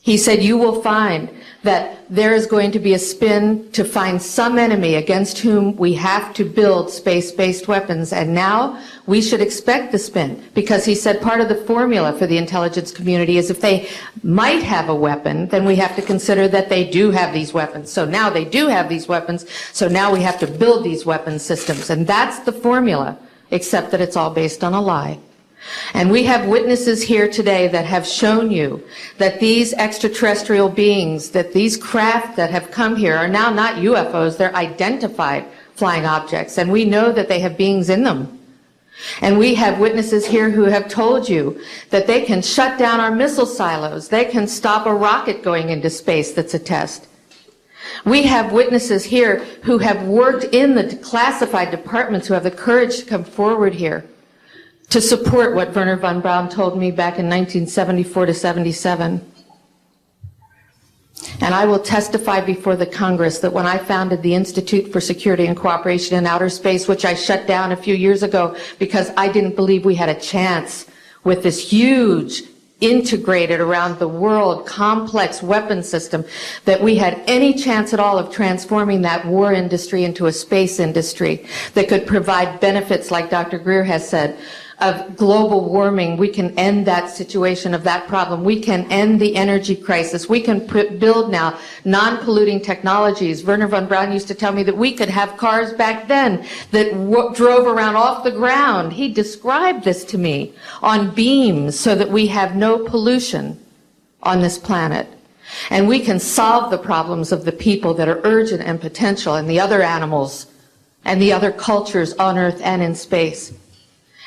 he said, you will find that there is going to be a spin to find some enemy against whom we have to build space-based weapons. And now we should expect the spin, because he said part of the formula for the intelligence community is if they might have a weapon, then we have to consider that they do have these weapons. So now they do have these weapons, so now we have to build these weapon systems. And that's the formula, except that it's all based on a lie. And we have witnesses here today that have shown you that these extraterrestrial beings, that these craft that have come here are now not UFOs, they're identified flying objects, and we know that they have beings in them. And we have witnesses here who have told you that they can shut down our missile silos, they can stop a rocket going into space that's a test. We have witnesses here who have worked in the classified departments, who have the courage to come forward here to support what Wernher von Braun told me back in 1974 to 77. And I will testify before the Congress that when I founded the Institute for Security and Cooperation in Outer Space, which I shut down a few years ago because I didn't believe we had a chance with this huge, integrated around the world, complex weapon system, that we had any chance at all of transforming that war industry into a space industry that could provide benefits, like Dr. Greer has said, of global warming. We can end that situation of that problem. We can end the energy crisis. We can build now non-polluting technologies. Wernher von Braun used to tell me that we could have cars back then that drove around off the ground. He described this to me on beams so that we have no pollution on this planet. And we can solve the problems of the people that are urgent and potential, and the other animals and the other cultures on Earth and in space.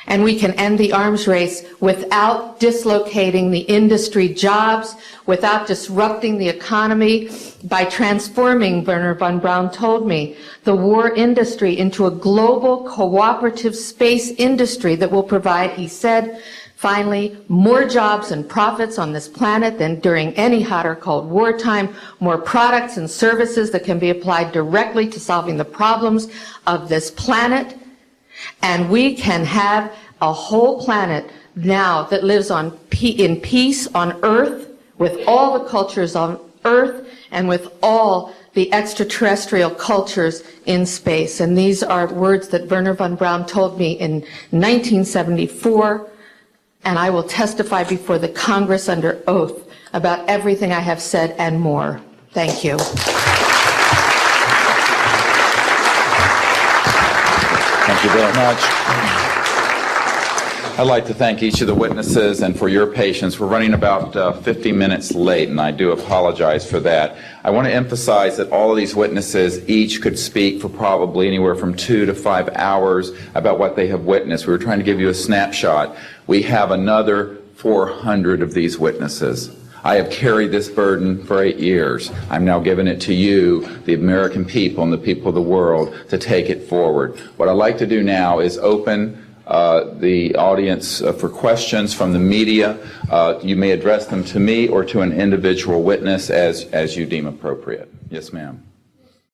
And we can end the arms race without dislocating the industry jobs, without disrupting the economy, by transforming, Wernher von Braun told me, the war industry into a global cooperative space industry that will provide, he said, finally, more jobs and profits on this planet than during any hot or cold wartime, more products and services that can be applied directly to solving the problems of this planet. And we can have a whole planet now that lives in peace on Earth, with all the cultures on Earth and with all the extraterrestrial cultures in space. And these are words that Wernher von Braun told me in 1974, and I will testify before the Congress under oath about everything I have said and more. Thank you.
Thank you very much. I'd like to thank each of the witnesses and for your patience. We're running about 50 minutes late, and I do apologize for that. I want to emphasize that all of these witnesses each could speak for probably anywhere from 2 to 5 hours about what they have witnessed. We were trying to give you a snapshot. We have another 400 of these witnesses. I have carried this burden for 8 years. I'm now giving it to you, the American people and the people of the world, to take it forward. What I'd like to do now is open the audience for questions from the media. You may address them to me or to an individual witness as you deem appropriate. Yes, ma'am.